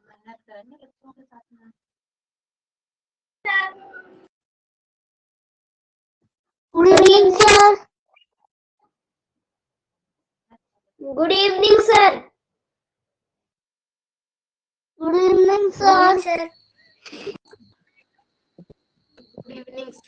मेहनत करेंगे बच्चों के साथ में। Good evening sir. Good evening sir. Good evening sir. Good evening sir.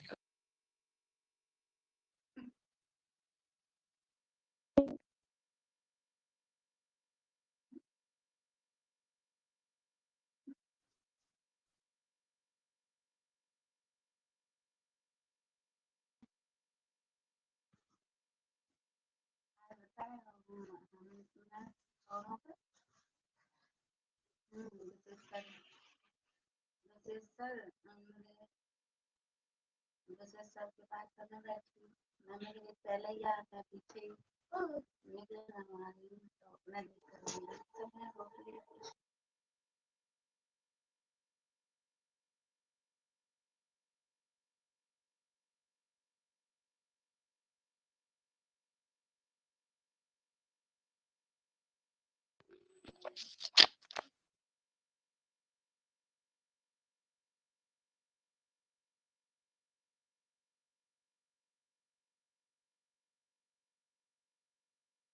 Sir के पास करने बैठी, मैं मेरे पहले ही आता पीछे निकले ना हमारी तो अपना देख कर good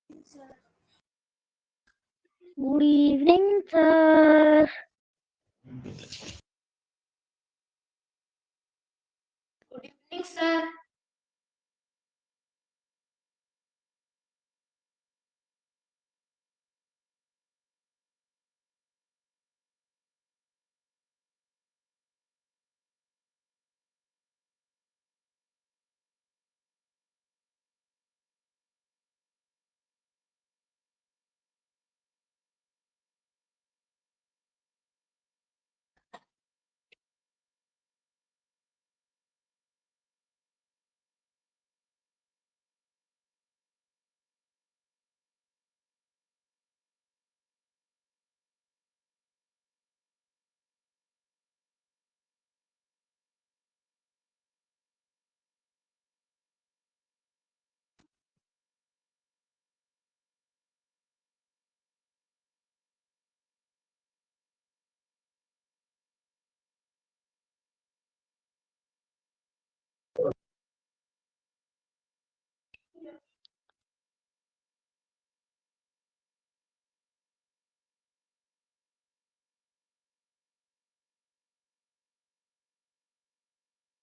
evening sir. Good evening sir.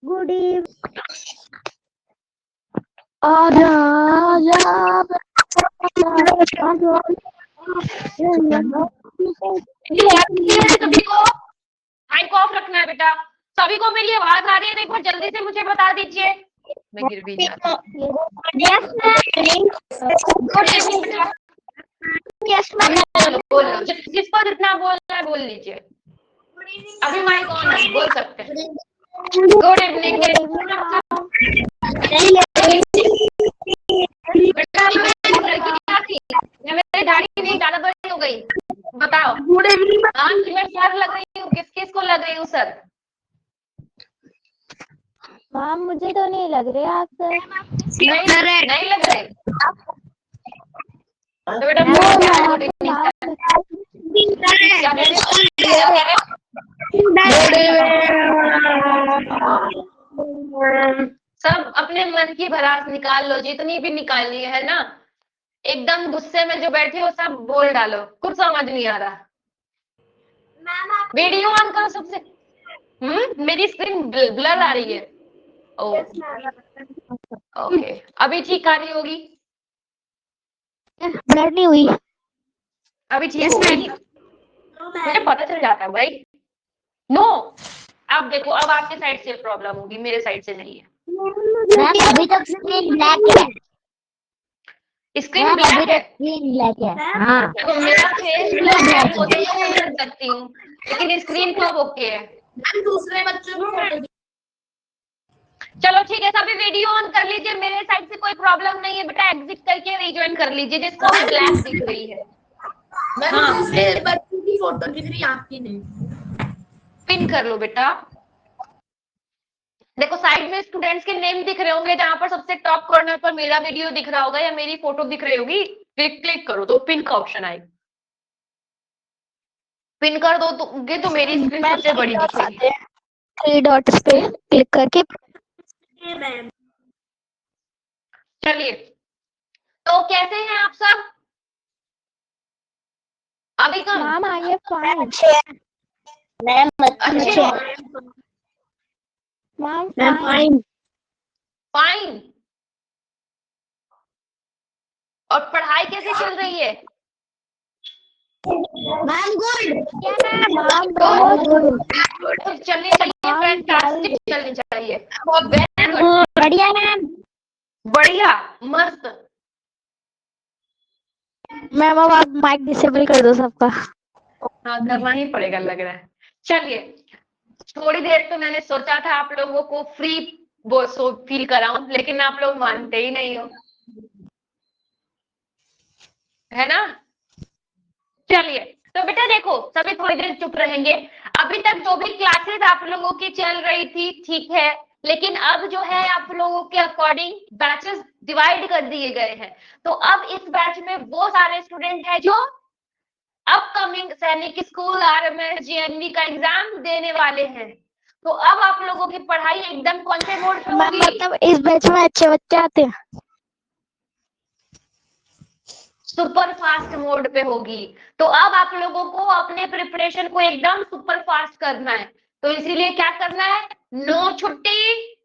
Good evening. आजा आजा सभी को माइक ऑफ रखना है बेटा। सभी को मेरी आवाज आ रही है? एक बार जल्दी से मुझे बता दीजिए। मैं गिर भी जाती हूँ। गुड इवनिंग बेटा। बोलो जिसको जितना बोलना है बोल लीजिए। अभी माइक ऑन है, बोल सकते हैं। गुड इवनिंग बेटा। लड़की क्या थी या मेरी दाढ़ी नहीं ज्यादा बड़ी हो गई? बताओ। Good evening. हाँ मैं सर लग रही हूँ, किस किस को लग रही हूँ सर? मैम मुझे तो नहीं लग रहे आप सर। नहीं लग रहे तो बेटा गुड इवनिंग सब अपने मन की भड़ास निकाल लो, जितनी भी निकालनी है ना। एकदम गुस्से में जो बैठे हो सब बोल डालो, कुछ समझ नहीं आ रहा। वीडियो ऑन करो सबसे। मेरी स्क्रीन ब्लर आ रही है। ओके अभी ठीक आ रही होगी। ब्लर नहीं हुई अभी ठीक होगी। मुझे पता चल जाता है भाई। नो अब देखो, अब आपके साइड से प्रॉब्लम होगी, मेरे साइड से नहीं है। मैम अभी तक स्क्रीन ब्लैक है। स्क्रीन ब्लैक है। स्क्रीन ब्लैक है। हाँ देखो मेरा फेस ब्लैक है तो मैं कर सकती हूँ, लेकिन स्क्रीन तो ओके है। दूसरे बच्चों को चलो ठीक है, सभी वीडियो ऑन कर लीजिए। मेरे साइड से कोई प्रॉब्लम नहीं है बेटा। एग्जिट करके रीजॉइन कर लीजिए जिसको भी ब्लैक दिख रही है। हाँ बच्चों की फोटो दिख रही, आपकी नहीं। पिन कर लो बेटा। देखो साइड में स्टूडेंट्स के नेम दिख रहे होंगे, जहां पर सबसे टॉप कॉर्नर पर मेरा वीडियो दिख रहा होगा या मेरी फोटो दिख रही होगी। क्लिक करो तो पिन का ऑप्शन आएगा। पिन कर दोगे तो मेरी स्क्रीन सबसे बड़ी दिखेगी। 3 डॉट्स पे क्लिक करके चलिए, तो कैसे हैं आप सब? अभी कम मैम आई एम फाइन। अच्छे हैं मैम, अच्छे अच्छे हो? हैं मैम मैम, फाइन। फाइन। और पढ़ाई कैसी चल रही है? Ma'am good ma'am good. बहुत चलनी चाहिए, मैम फैंटास्टिक चलनी चाहिए। वेरी गुड, बढ़िया मैम। बढ़िया, मस्त। मैम अब आप माइक डिसेबल कर दो सबका। हाँ, करना ही पड़ेगा लग रहा है। चलिए, थोड़ी देर तो मैंने सोचा था आप लोगों को फ्री वो सो फील कराऊं, लेकिन आप लोग मानते ही नहीं हो, है ना? चलिए, तो बेटा देखो, सभी थोड़ी देर चुप रहेंगे। अभी तक जो भी क्लासेस आप लोगों की चल रही थी ठीक है, लेकिन अब जो है आप लोगों के अकॉर्डिंग बैचेस डिवाइड कर दिए गए हैं। तो अब इस बैच में वो सारे स्टूडेंट हैं जो अपकमिंग सैनिक स्कूल आरएमएस जीएनवी का एग्जाम देने वाले हैं। तो अब आप लोगों की पढ़ाई एकदम कौन से मोड पे मैम होगी? मतलब इस बैच में अच्छे बच्चे आते हैं। सुपर फास्ट मोड पे होगी। तो अब आप लोगों को अपने प्रिपरेशन को एकदम सुपर फास्ट करना है। तो इसीलिए क्या करना है? नो छुट्टी,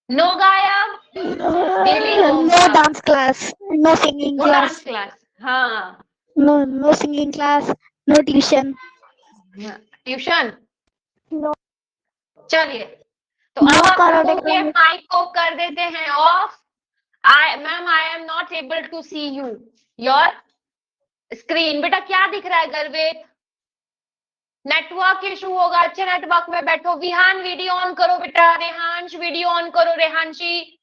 नो गायब, daily no homework, dance class, no singing no class, dance class. हाँ, no singing class, no tuition, tuition. No चलिए, तो अब आप कराटे लोगों के क्लास। माइक को कर देते हैं of. I am not able to see you, your screen। बेटा क्या दिख रहा है गर्वेत? नेटवर्क इशू होगा, अच्छे नेटवर्क में बैठो। विहान वीडियो ऑन करो बेटा, रेहांश वीडियो ऑन करो, रेहांशी।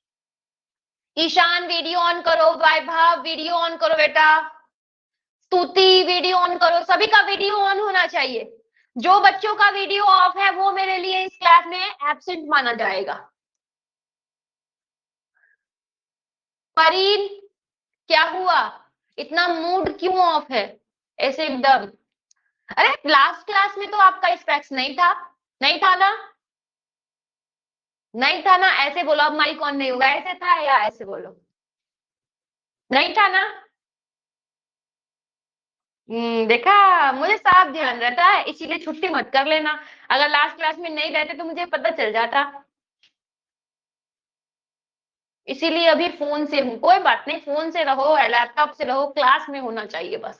ईशान वीडियो ऑन करो, वैभव वीडियो ऑन करो बेटा, स्तुति वीडियो ऑन करो। सभी का वीडियो ऑन होना चाहिए। जो बच्चों का वीडियो ऑफ है वो मेरे लिए इस क्लास में एब्सेंट माना जाएगा। परीन, क्या हुआ? इतना मूड क्यों ऑफ है ऐसे एकदम? अरे लास्ट क्लास में तो आपका स्पेक्स नहीं था, नहीं था ना? नहीं था ना? ऐसे बोलो, अब माइक ऑन नहीं होगा, ऐसे था या ऐसे बोलो, नहीं था ना? देखा, मुझे साफ ध्यान रहता है, इसीलिए छुट्टी मत कर लेना। अगर लास्ट क्लास में नहीं रहते तो मुझे पता चल जाता। इसीलिए अभी फोन से हूँ, कोई बात नहीं, फोन से रहो या लैपटॉप से रहो, क्लास में होना चाहिए बस।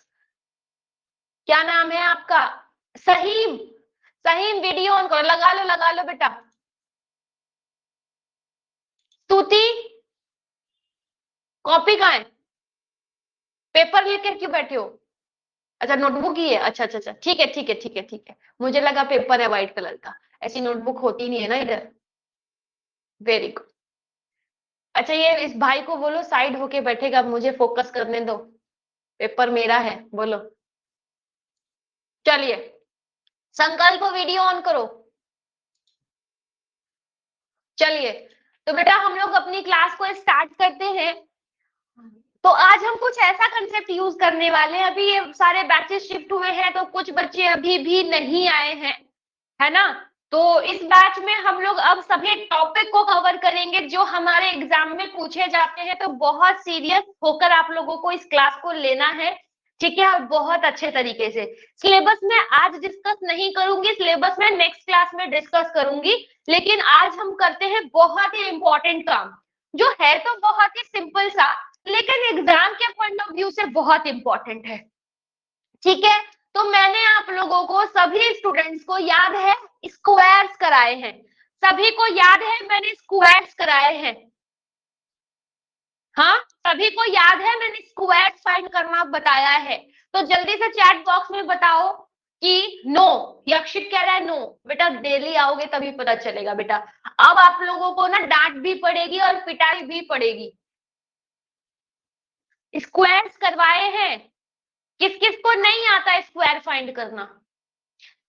क्या नाम है आपका? सहीम। सहीम वीडियो ऑन करो, लगा लो बेटा। स्तुति, कॉपी कहाँ है? पेपर लेकर क्यों बैठे हो? अच्छा, नोटबुक ही है। अच्छा अच्छा अच्छा, ठीक है ठीक है ठीक है ठीक है। मुझे लगा पेपर है व्हाइट कलर का, ऐसी नोटबुक होती नहीं है ना इधर। Very good. अच्छा, ये इस भाई को बोलो साइड होके बैठेगा, मुझे फोकस करने दो, पेपर मेरा है। बोलो। चलिए, संकल्प वीडियो ऑन करो। चलिए, तो बेटा हम लोग अपनी क्लास को स्टार्ट करते हैं। तो आज हम कुछ ऐसा कंसेप्ट यूज करने वाले हैं। अभी ये सारे बैचेस शिफ्ट हुए हैं तो कुछ बच्चे अभी भी नहीं आए हैं, है ना? तो इस बैच में हम लोग अब सभी टॉपिक को कवर करेंगे जो हमारे एग्जाम में पूछे जाते हैं। तो बहुत सीरियस होकर आप लोगों को इस क्लास को लेना है, ठीक है? और बहुत अच्छे तरीके से। सिलेबस में आज डिस्कस नहीं करूंगी, सिलेबस में नेक्स्ट क्लास में डिस्कस करूंगी। लेकिन आज हम करते हैं बहुत ही इंपॉर्टेंट काम, जो है तो बहुत ही सिंपल सा, लेकिन एग्जाम के पॉइंट ऑफ व्यू से बहुत इंपॉर्टेंट है, ठीक है? तो मैंने आप लोगों को, सभी स्टूडेंट्स को याद है, स्क्वायर्स कराए हैं। सभी को याद है मैंने स्क्वायर्स कराए हैं? हाँ, सभी को याद है मैंने स्क्वायर्स फाइंड करना बताया है? तो जल्दी से चैट बॉक्स में बताओ कि नो। यक्षित कह रहा है नो। बेटा डेली आओगे तभी पता चलेगा बेटा। अब आप लोगों को ना डांट भी पड़ेगी और पिटाई भी पड़ेगी। स्क्वायर्स करवाए हैं? किस किस को नहीं आता स्क्वायर फाइंड करना?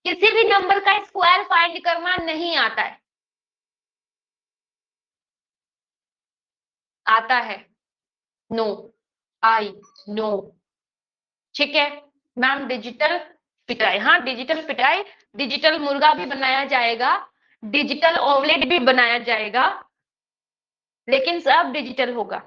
किसी भी नंबर का स्क्वायर फाइंड करना नहीं आता है? आता है? नो, आई नो, ठीक है? मैम डिजिटल पिटाई, हाँ डिजिटल पिटाई, डिजिटल मुर्गा भी बनाया जाएगा, डिजिटल ऑमलेट भी बनाया जाएगा, लेकिन सब डिजिटल होगा।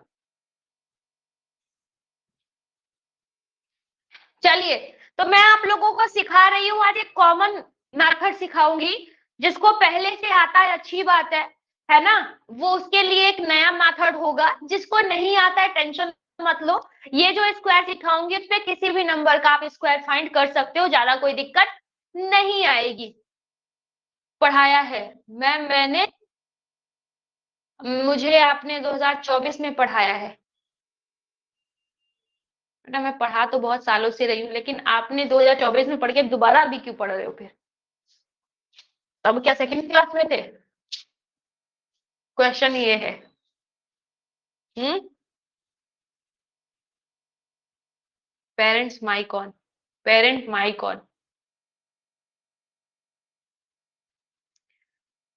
चलिए, तो मैं आप लोगों को सिखा रही हूँ आज एक कॉमन मेथड सिखाऊंगी, जिसको पहले से आता है अच्छी बात है ना, वो उसके लिए एक नया मेथड होगा, जिसको नहीं आता है टेंशन मत लो। ये जो स्क्वायर सिखाऊंगी उस पे किसी भी नंबर का आप स्क्वायर फाइंड कर सकते हो, ज्यादा कोई दिक्कत नहीं आएगी। पढ़ाया है मैंने, मुझे आपने 2024 में पढ़ाया है बेटा, मैं पढ़ा तो बहुत सालों से रही हूँ, लेकिन आपने 2024 में पढ़ के दोबारा अभी क्यों पढ़ रहे हो फिर? अब क्या सेकंड क्लास में थे? क्वेश्चन ये है। पेरेंट्स माई कौन? पेरेंट माई कौन?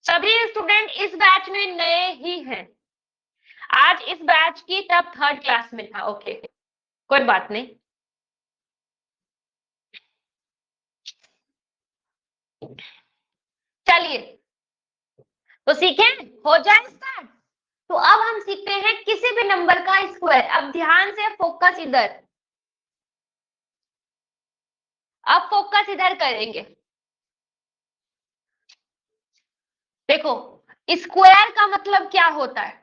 सभी स्टूडेंट इस बैच में नए ही हैं। आज इस बैच की तब थर्ड क्लास में था, ओके कोई बात नहीं। चलिए, तो सीखें, हो जाए स्टार्ट। तो अब हम सीखते हैं किसी भी नंबर का स्क्वायर। अब ध्यान से फोकस इधर, अब फोकस इधर करेंगे। देखो, स्क्वायर का मतलब क्या होता है?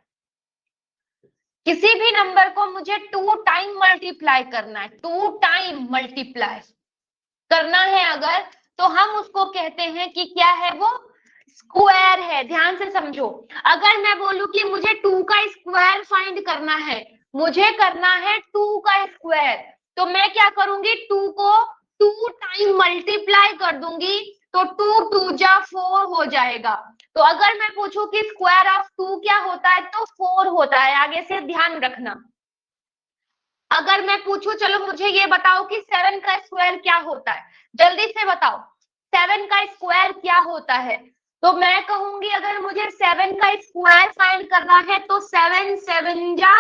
किसी भी नंबर को मुझे 2 टाइम मल्टीप्लाई करना है, 2 टाइम मल्टीप्लाई करना है अगर, तो हम उसको कहते हैं कि क्या है वो? स्क्वायर है। ध्यान से समझो, अगर मैं बोलूं कि मुझे 2 का स्क्वायर फाइंड करना है, मुझे करना है 2 का स्क्वायर, तो मैं क्या करूंगी? 2 को 2 टाइम मल्टीप्लाई कर दूंगी, तो 2 2 जा 4 हो जाएगा। तो अगर मैं पूछूं कि स्क्वायर ऑफ 2 क्या होता है, तो 4 होता है। आगे से ध्यान रखना। अगर मैं पूछूं, चलो मुझे ये बताओ कि 7 का स्क्वायर क्या होता है, जल्दी से बताओ 7 का स्क्वायर क्या होता है। तो मैं कहूंगी अगर मुझे 7 का स्क्वायर फाइंड करना है, तो 7 7 जा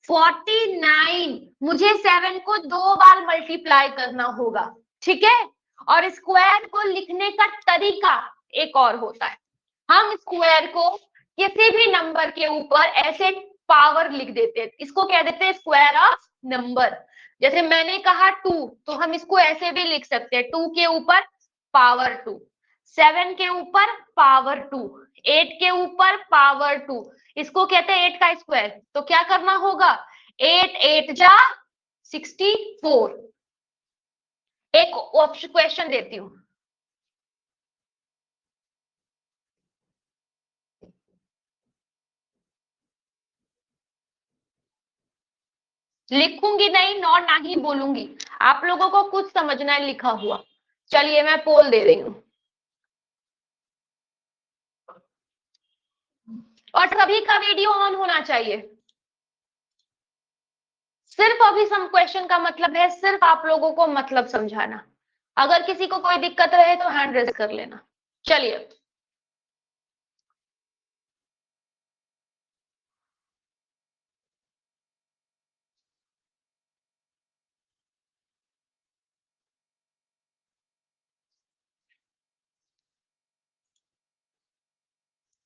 49, मुझे 7 को 2 बार मल्टीप्लाई करना होगा, ठीक है। और स्क्वायर को लिखने का तरीका एक और होता है। हम स्क्वायर को किसी भी नंबर के ऊपर ऐसे पावर लिख देते हैं, इसको कह देते हैं स्क्वायर ऑफ नंबर। जैसे मैंने कहा 2, तो हम इसको ऐसे भी लिख सकते हैं, 2 के ऊपर पावर 2, 7 के ऊपर पावर 2, 8 के ऊपर पावर 2, इसको कहते हैं 8 का स्क्वायर। तो क्या करना होगा? 8 8 जा 64। एक ऑप्शन क्वेश्चन देती हूँ, लिखूंगी नहीं और ना ही बोलूंगी, आप लोगों को कुछ समझना है लिखा हुआ। चलिए मैं पोल दे रही हूँ, और सभी का वीडियो ऑन होना चाहिए। सिर्फ अभी सम क्वेश्चन का मतलब है सिर्फ आप लोगों को मतलब समझाना। अगर किसी को कोई दिक्कत रहे तो हैंड रेज कर लेना। चलिए,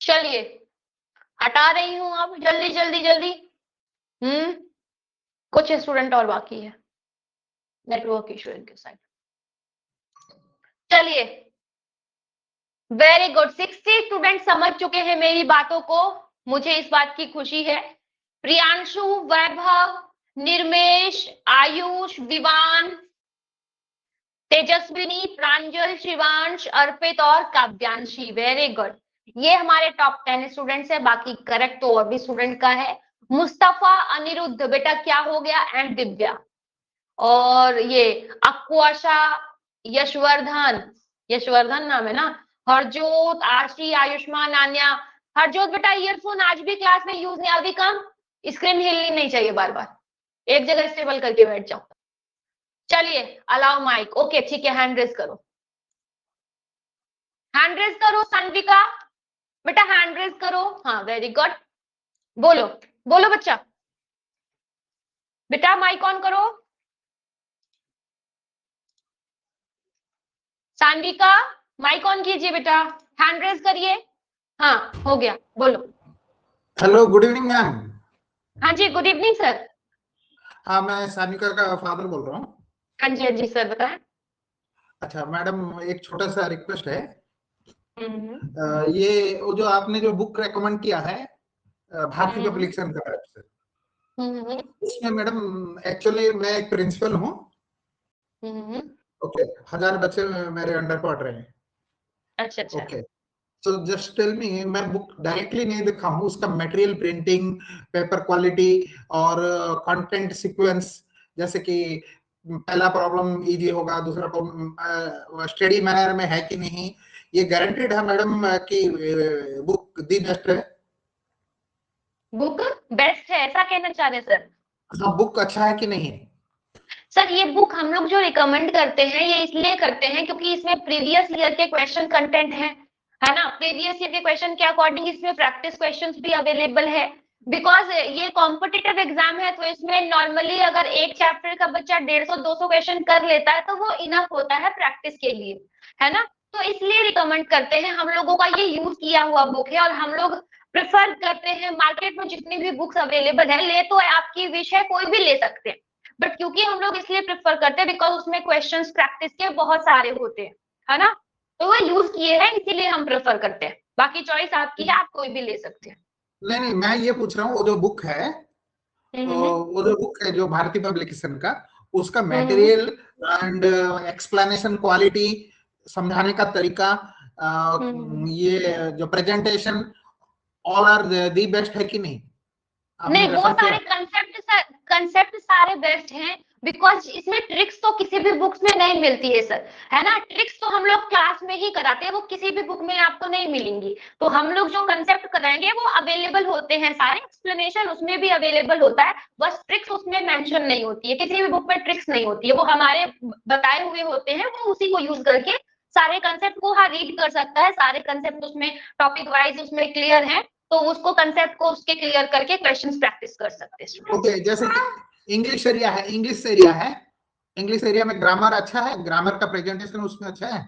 चलिए हटा रही हूं, अब जल्दी जल्दी जल्दी। कुछ स्टूडेंट और बाकी है, नेटवर्क इशू इनके साइड। चलिए, वेरी गुड, 60 स्टूडेंट समझ चुके हैं मेरी बातों को, मुझे इस बात की खुशी है। प्रियांशु, वैभव, निर्मेश, आयुष, विवान, तेजस्विनी, प्रांजल, शिवांश, अर्पित और काव्यांशी, वेरी गुड। ये हमारे टॉप 10 स्टूडेंट्स है, बाकी करेक्ट तो और भी स्टूडेंट का है। मुस्तफा, अनिरुद्ध बेटा क्या हो गया, एंड दिव्या, और ये अक्वाशा, यशवर्धन, यशवर्धन नाम है ना, हरजोत, आशी, आयुष्मान, आन्या। हरजोत बेटा ईयरफोन आज भी क्लास में यूज नहीं, अभी कम, स्क्रीन हिलनी नहीं चाहिए, बार बार एक जगह स्टेबल करके बैठ जाओ। चलिए, अलाउ माइक, ओके ठीक है, हैंड रेज करो, हैंड रेज करो। सान्विका बेटा हैंड रेज करो, हाँ वेरी गुड, बोलो बोलो बच्चा, बेटा माइक ऑन करो। सानवी का माइक ऑन कीजिए बेटा, हैंड रेज करिए। हाँ, हो गया, बोलो। Hello, good evening ma'am. हाँ जी, गुड इवनिंग सर। हाँ, मैं सानिका का फादर बोल रहा हूँ। हाँ जी सर, बताएं। अच्छा मैडम, एक छोटा सा रिक्वेस्ट है। हम्म, ये वो जो आपने जो बुक रेकमेंड किया है भारतीय हम्म, पब्लिकेशन का तरफ से, हम्म, इसमें मैडम एक्चुअली मैं एक प्रिंसिपल हूँ। हम्म, ओके, 1000 बच्चे मेरे अंडर पढ़ रहे हैं। अच्छा अच्छा। ओके, तो जस्ट टेल मी, मैं बुक डायरेक्टली नहीं देखा हूँ, उसका मटेरियल, प्रिंटिंग, पेपर क्वालिटी और कंटेंट सीक्वेंस, जैसे कि पहला प्रॉब्लम इजी होगा, दूसरा प्रॉब्लम स्टडी मैनर में है कि नहीं, ये गारंटेड है मैडम कि बुक दी बेस्ट है? बुक बेस्ट है ऐसा कहना चाह रहे हैं सर? हाँ, बुक अच्छा है कि नहीं है? सर ये बुक हम लोग जो रिकमेंड करते हैं ये इसलिए करते हैं क्योंकि इसमें प्रीवियस ईयर के क्वेश्चन कंटेंट है ना। प्रीवियस ईयर के क्वेश्चन के अकॉर्डिंग इसमें प्रैक्टिस क्वेश्चंस भी अवेलेबल है। बिकॉज ये कॉम्पिटिटिव एग्जाम है, तो इसमें नॉर्मली अगर एक चैप्टर का बच्चा 150-200 क्वेश्चन कर लेता है तो वो इनफ होता है प्रैक्टिस के लिए, है ना। तो इसलिए रिकमेंड करते हैं, हम लोगों का ये यूज किया हुआ बुक है और हम लोग प्रेफर करते हैं। मार्केट में जितनी भी बुक्स अवेलेबल है, ले तो आपकी विश है, कोई भी ले सकते हैं, बट क्योंकि हम लोग इसलिए प्रेफर करते हैं बिकॉज उसमें क्वेश्चंस प्रैक्टिस के बहुत सारे होते हैं, है ना। तो वो यूज किए हैं इसीलिए हम प्रेफर करते हैं, बाकी चॉइस आपकी है, आप कोई भी ले सकते हैं। नहीं नहीं, मैं ये पूछ रहा हूँ, वो जो बुक है, हम्म, वो जो बुक है जो भारतीय पब्लिकेशन का, उसका hmm, material and explanation quality, समझाने का तरीका, हम्म। ये जो presentation, all are the best है कि नहीं? आपने नहीं, वो रेफर सारे किया? कंसेप्ट सारे बेस्ट हैं, बिकॉज इसमें ट्रिक्स तो किसी भी बुक्स में नहीं मिलती है सर, है ना। ट्रिक्स तो हम लोग क्लास में ही कराते हैं, वो किसी भी बुक में आपको नहीं मिलेंगी। तो हम लोग जो कंसेप्ट कराएंगे वो अवेलेबल होते हैं, सारे एक्सप्लेनेशन उसमें भी अवेलेबल होता है, बस ट्रिक्स उसमें मेंशन नहीं होती है, किसी भी बुक में ट्रिक्स नहीं होती है, वो हमारे बताए हुए होते हैं, वो उसी को यूज करके सारे कंसेप्ट को हाँ रीड कर सकता है, सारे कंसेप्ट उसमें टॉपिक वाइज उसमें क्लियर है, तो उसको कंसेप्ट को उसके क्लियर करके क्वेश्चंस प्रैक्टिस कर सकते हैं स्टूडेंट। ओके, जैसे कि इंग्लिश एरिया में ग्रामर अच्छा है, ग्रामर का प्रेजेंटेशन उसमें अच्छा है?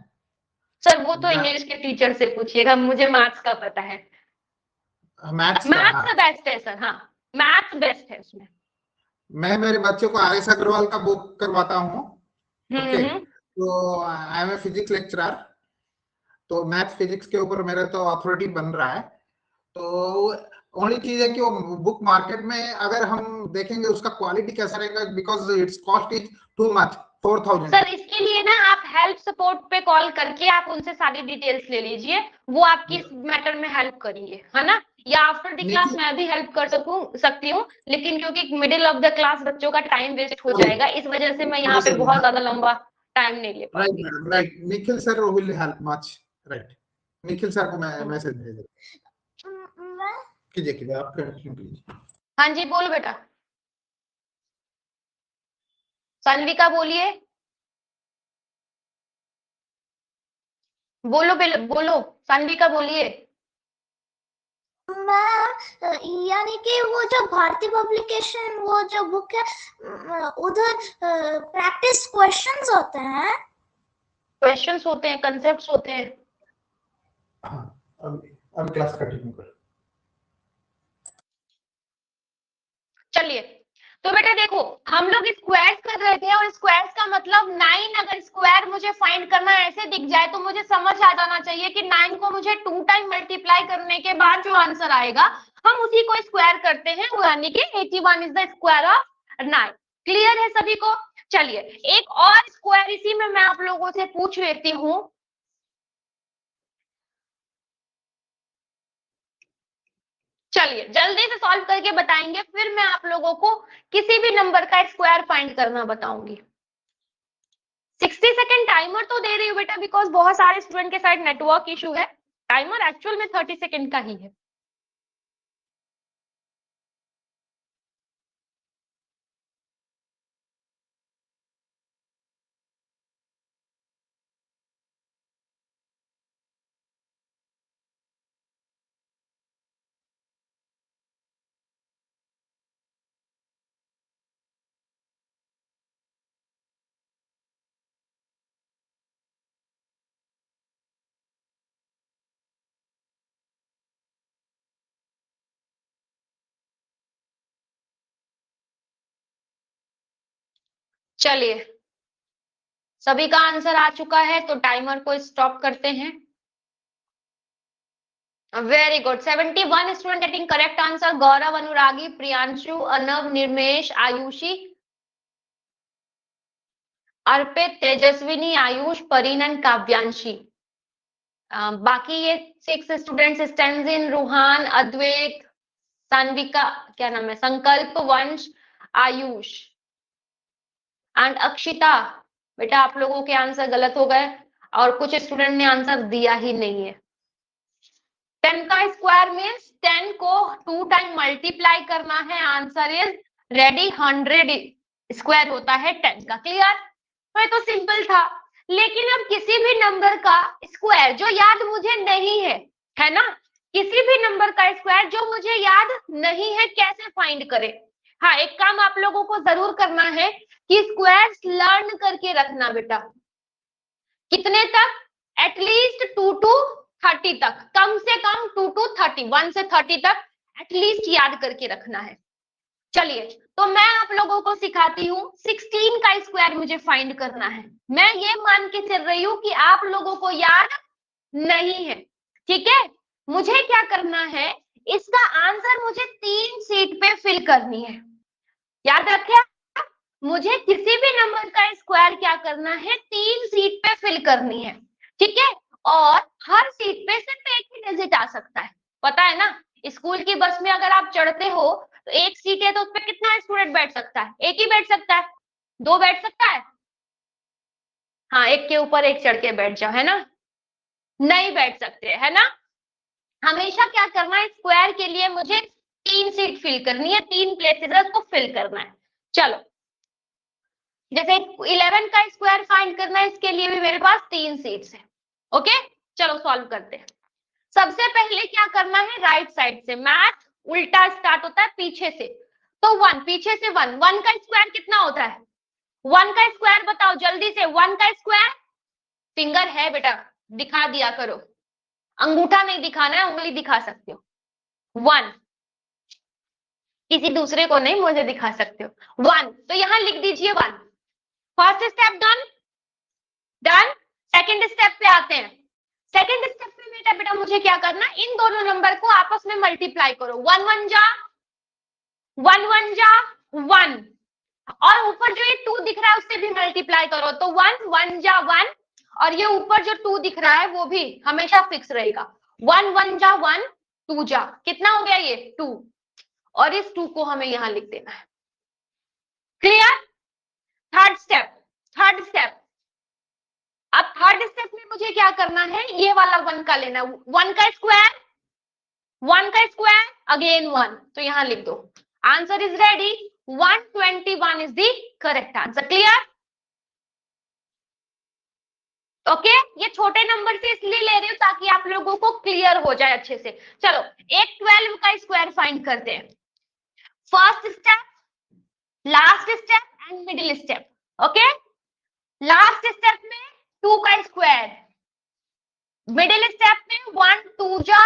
सर वो तो इंग्लिश के टीचर से पूछिएगा, मुझे मैथ्स का पता है। मैथ्स का? मैथ्स हाँ, का बेस्ट है सर, हाँ, मैथ्स बेस्ट है उसमें। मैं मेरे बच्चों को आर एस अग्रवाल का बुक करवाता हूँ। ओके, हम्म, तो I am a physics lecturer, तो मैथ फिजिक्स के ऊपर मेरा तो अथॉरिटी बन रहा है। तो ओनली चीज है कि वो बुक मार्केट में अगर हम देखेंगे उसका क्वालिटी कैसा रहेगा, because it's cost is too much, 4000। Sir इसके लिए ना आप हेल्प सपोर्ट पे कॉल करके आप उनसे सारी डिटेल्स ले लीजिए, वो आपकी इस मैटर में हेल्प करेंगे, है ना। या आफ्टर द क्लास निखिल, मैं भी हेल्प कर सकती हूँ, लेकिन क्योंकि मिडिल ऑफ द क्लास बच्चों का टाइम वेस्ट हो जाएगा, इस वजह से मैं यहाँ पे बहुत ज्यादा लंबा टाइम नहीं ले राइट पाऊंगी। Madam, right, Nikhil sir will help much, right. Nikhil sir को मैं मैसेज भेज कीजिए, कीजिए आप कंटिन्यू कीजिए। हाँ जी, बोलो बेटा। सान्विका बोलिए, बोलो बोलो, सान्विका बोलिए। यानी कि वो जो भारतीय पब्लिकेशन वो जो बुक है उधर प्रैक्टिस क्वेश्चंस होते हैं। क्वेश्चंस होते हैं, कंसेप्ट्स होते हैं। हाँ, अब क्लास कंटिन्यू कर। चलिए, तो बेटा देखो, हम लोग स्क्वायर्स कर रहे थे और स्क्वायर्स का मतलब 9, अगर स्क्वायर मुझे फाइंड करना ऐसे दिख जाए तो मुझे समझ आ जाना चाहिए कि 9 को मुझे 2 टाइम मल्टीप्लाई करने के बाद जो आंसर आएगा हम उसी को स्क्वायर करते हैं, वो यानी कि 81 is the square of 9। Clear है सभी को? चलिए, एक और स्क्वायर इसी में मैं आप लोगों से पूछ लेती हूँ। चलिए, जल्दी से सॉल्व करके बताएंगे, फिर मैं आप लोगों को किसी भी नंबर का स्क्वायर फाइंड करना बताऊंगी। 60 सेकेंड टाइमर तो दे रही हूँ बेटा, बिकॉज बहुत सारे स्टूडेंट के साथ नेटवर्क इशू है। टाइमर एक्चुअल में 30 सेकेंड का ही है। चलिए, सभी का आंसर आ चुका है तो टाइमर को स्टॉप करते हैं। Very good, 71 student getting correct answer. Gaurav, Anuragi, Priyanshu, Anav, Nirmesh, Ayushi, Arpit, Tejaswini, Ayush, Parinan, Kavyanshi. बाकी ये 6 स्टूडेंट्स, स्टेंजिन, रूहान, अद्वैत, सान्विका, क्या नाम है, संकल्प, वंश, आयुष एंड अक्षिता। बेटा आप लोगों के आंसर गलत हो गए और कुछ स्टूडेंट ने आंसर दिया ही नहीं है। 10 का स्क्वायर मीन्स 10 को 2 टाइम मल्टीप्लाई करना है। आंसर इज रेडी, 100 स्क्वायर होता है 10 का। क्लियर? तो ये तो सिंपल था, लेकिन अब किसी भी नंबर का स्क्वायर जो याद मुझे नहीं है ना, किसी भी नंबर का स्क्वायर जो मुझे याद नहीं है, कैसे फाइंड करें? हाँ, एक काम आप लोगों को जरूर करना है कि स्क्वायर्स लर्न करके रखना बेटा। कितने तक? एटलीस्ट 2 to 30 तक, कम से कम 2 to 30, 1 से 30 तक एटलीस्ट याद करके रखना है। चलिए, तो मैं आप लोगों को सिखाती हूँ 16 का स्क्वायर मुझे फाइंड करना है। मैं ये मान के चल रही हूँ कि आप लोगों को याद नहीं है, ठीक है? मुझे क्या करना है, इसका आंसर मुझे 3 शीट पे फिल करनी है। याद रखे, मुझे किसी भी नंबर का स्क्वायर क्या करना है, 3 शीट पे फिल करनी है, ठीक है? और हर शीट पे सिर्फ एक ही डिजिट आ सकता है, पता है ना? स्कूल की बस में अगर आप चढ़ते हो तो एक सीट है तो उसपे कितना स्टूडेंट बैठ सकता है? एक ही बैठ सकता है, 2 बैठ सकता है? हाँ, एक के ऊपर एक चढ़ के बैठ जाओ, है ना? नहीं बैठ सकते, है ना? हमेशा क्या करना है, स्क्वायर के लिए मुझे 3 सीट फिल करनी है, 3 प्लेसेस है उसको फिल करना है। चलो, जैसे 11 का स्क्वायर फाइंड करना है, इसके लिए भी मेरे पास 3 सीट्स है। ओके, चलो सॉल्व करते हैं। सबसे पहले क्या करना है, राइट साइड से। मैथ उल्टा स्टार्ट होता है पीछे से, तो 1 पीछे से 1 का स्क्वायर कितना होता है? 1 का स्क्वायर बताओ जल्दी से। 1 का स्क्वायर, फिंगर है बेटा, दिखा दिया करो, अंगूठा नहीं दिखाना है, उंगली दिखा सकते हो। 1, किसी दूसरे को नहीं, मुझे दिखा सकते हो। 1, तो यहां लिख दीजिए 1। First step done, done. Second step पे आते हैं। सेकंड स्टेप पे बेटा मुझे क्या करना, इन दोनों नंबर को आपस में मल्टीप्लाई करो। 1 1 जा 1 1 जा 1, और ऊपर जो ये 2 दिख रहा है उससे भी मल्टीप्लाई करो, तो 1 1 जा 1, और ये ऊपर जो 2 दिख रहा है वो भी हमेशा फिक्स रहेगा। 1 1 जा 1, 2 जा, कितना हो गया ये 2, और इस 2 को हमें यहां लिख देना है। क्लियर? Third step. अब थर्ड स्टेप में मुझे क्या करना है, ये वाला 1 का लेना। 1 का स्क्वायर अगेन 1, तो यहां लिख दो। Answer is ready, 121 is the correct answer. Clear? Okay, ये छोटे नंबर से इसलिए ले रही हूं ताकि आप लोगों को क्लियर हो जाए अच्छे से। चलो, एक 12 का स्क्वायर फाइंड करते हैं। First step, last step and middle step. Okay, last step में 2 का स्क्वायर, मिडिल स्टेप में 1 2 जा,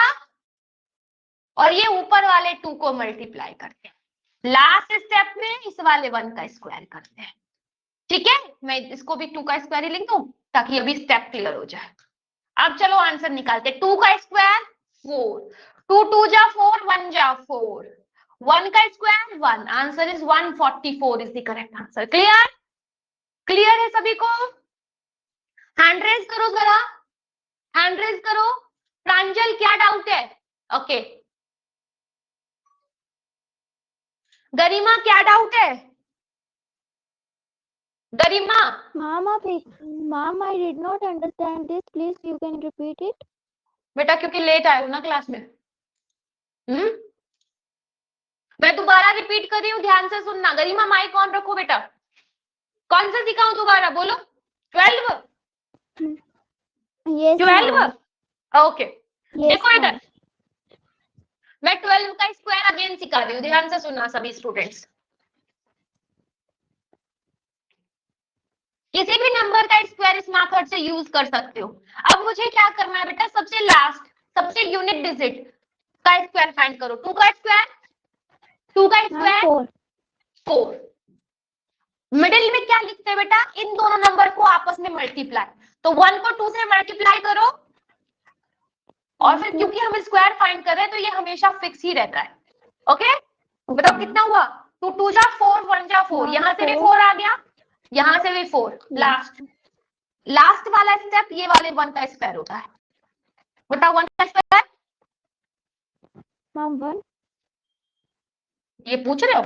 और ये ऊपर वाले 2 को मल्टीप्लाई करते हैं। लास्ट स्टेप में इस वाले 1 का स्क्वायर करते हैं। ठीक है, मैं इसको भी 2 का स्क्वायर ही लिख दूं ताकि अभी स्टेप क्लियर हो जाए। अब चलो आंसर निकालते। 2 का स्क्वायर 4, 2 2 जा 4, 1 जा 4, 1 का square 1, answer is 144 is the correct answer. Clear? Clear है सभी को? हैंड रेज करो जरा, हैंड रेज करो। प्रांजल क्या डाउट है? ओके, गरिमा क्या डाउट है? गरिमा, Ma'am, I did not understand this. Please, you can repeat it. बेटा क्योंकि लेट आए हो ना क्लास में। मैं दोबारा रिपीट कर रही हूँ, ध्यान से सुनना। गरिमा माइक ऑन रखो बेटा। कौन सा सिखाऊं दोबारा, बोलो। 12? Yes, 12? ma'am. ओके, Yes, देखो इधर, ma'am. मैं 12 का स्क्वायर अगेन सिखा रही हूँ, ध्यान से सुनना सभी स्टूडेंट्स। किसी भी नंबर का स्क्वायर इस मेथड से यूज कर सकते हो। अब मुझे क्या करना है बेटा, सबसे लास्ट, सबसे यूनिट डिजिट का स्क्वायर फाइंड करो। 2 का स्क्वायर, 2 का Ma'am, स्क्वायर 4. 4, मिडिल में क्या लिख लिखते हैं बेटा, इन दोनों नंबर को आपस में मल्टीप्लाई, तो 1 को 2 से मल्टीप्लाई करो और फिर क्योंकि हम स्क्वायर फाइंड कर रहे हैं तो ये हमेशा फिक्स ही रहता है। ओके, बताओ कितना हुआ? 2 2 जा 4, 1 जा 4, यहाँ से भी 4 आ गया, यहाँ से भी 4, लास्ट वाला स्टेप ये वाले 1 का स्क्वायर होता है। बताओ 1 का स्क्वायर? मैम 1। ये पूछ रहे हो?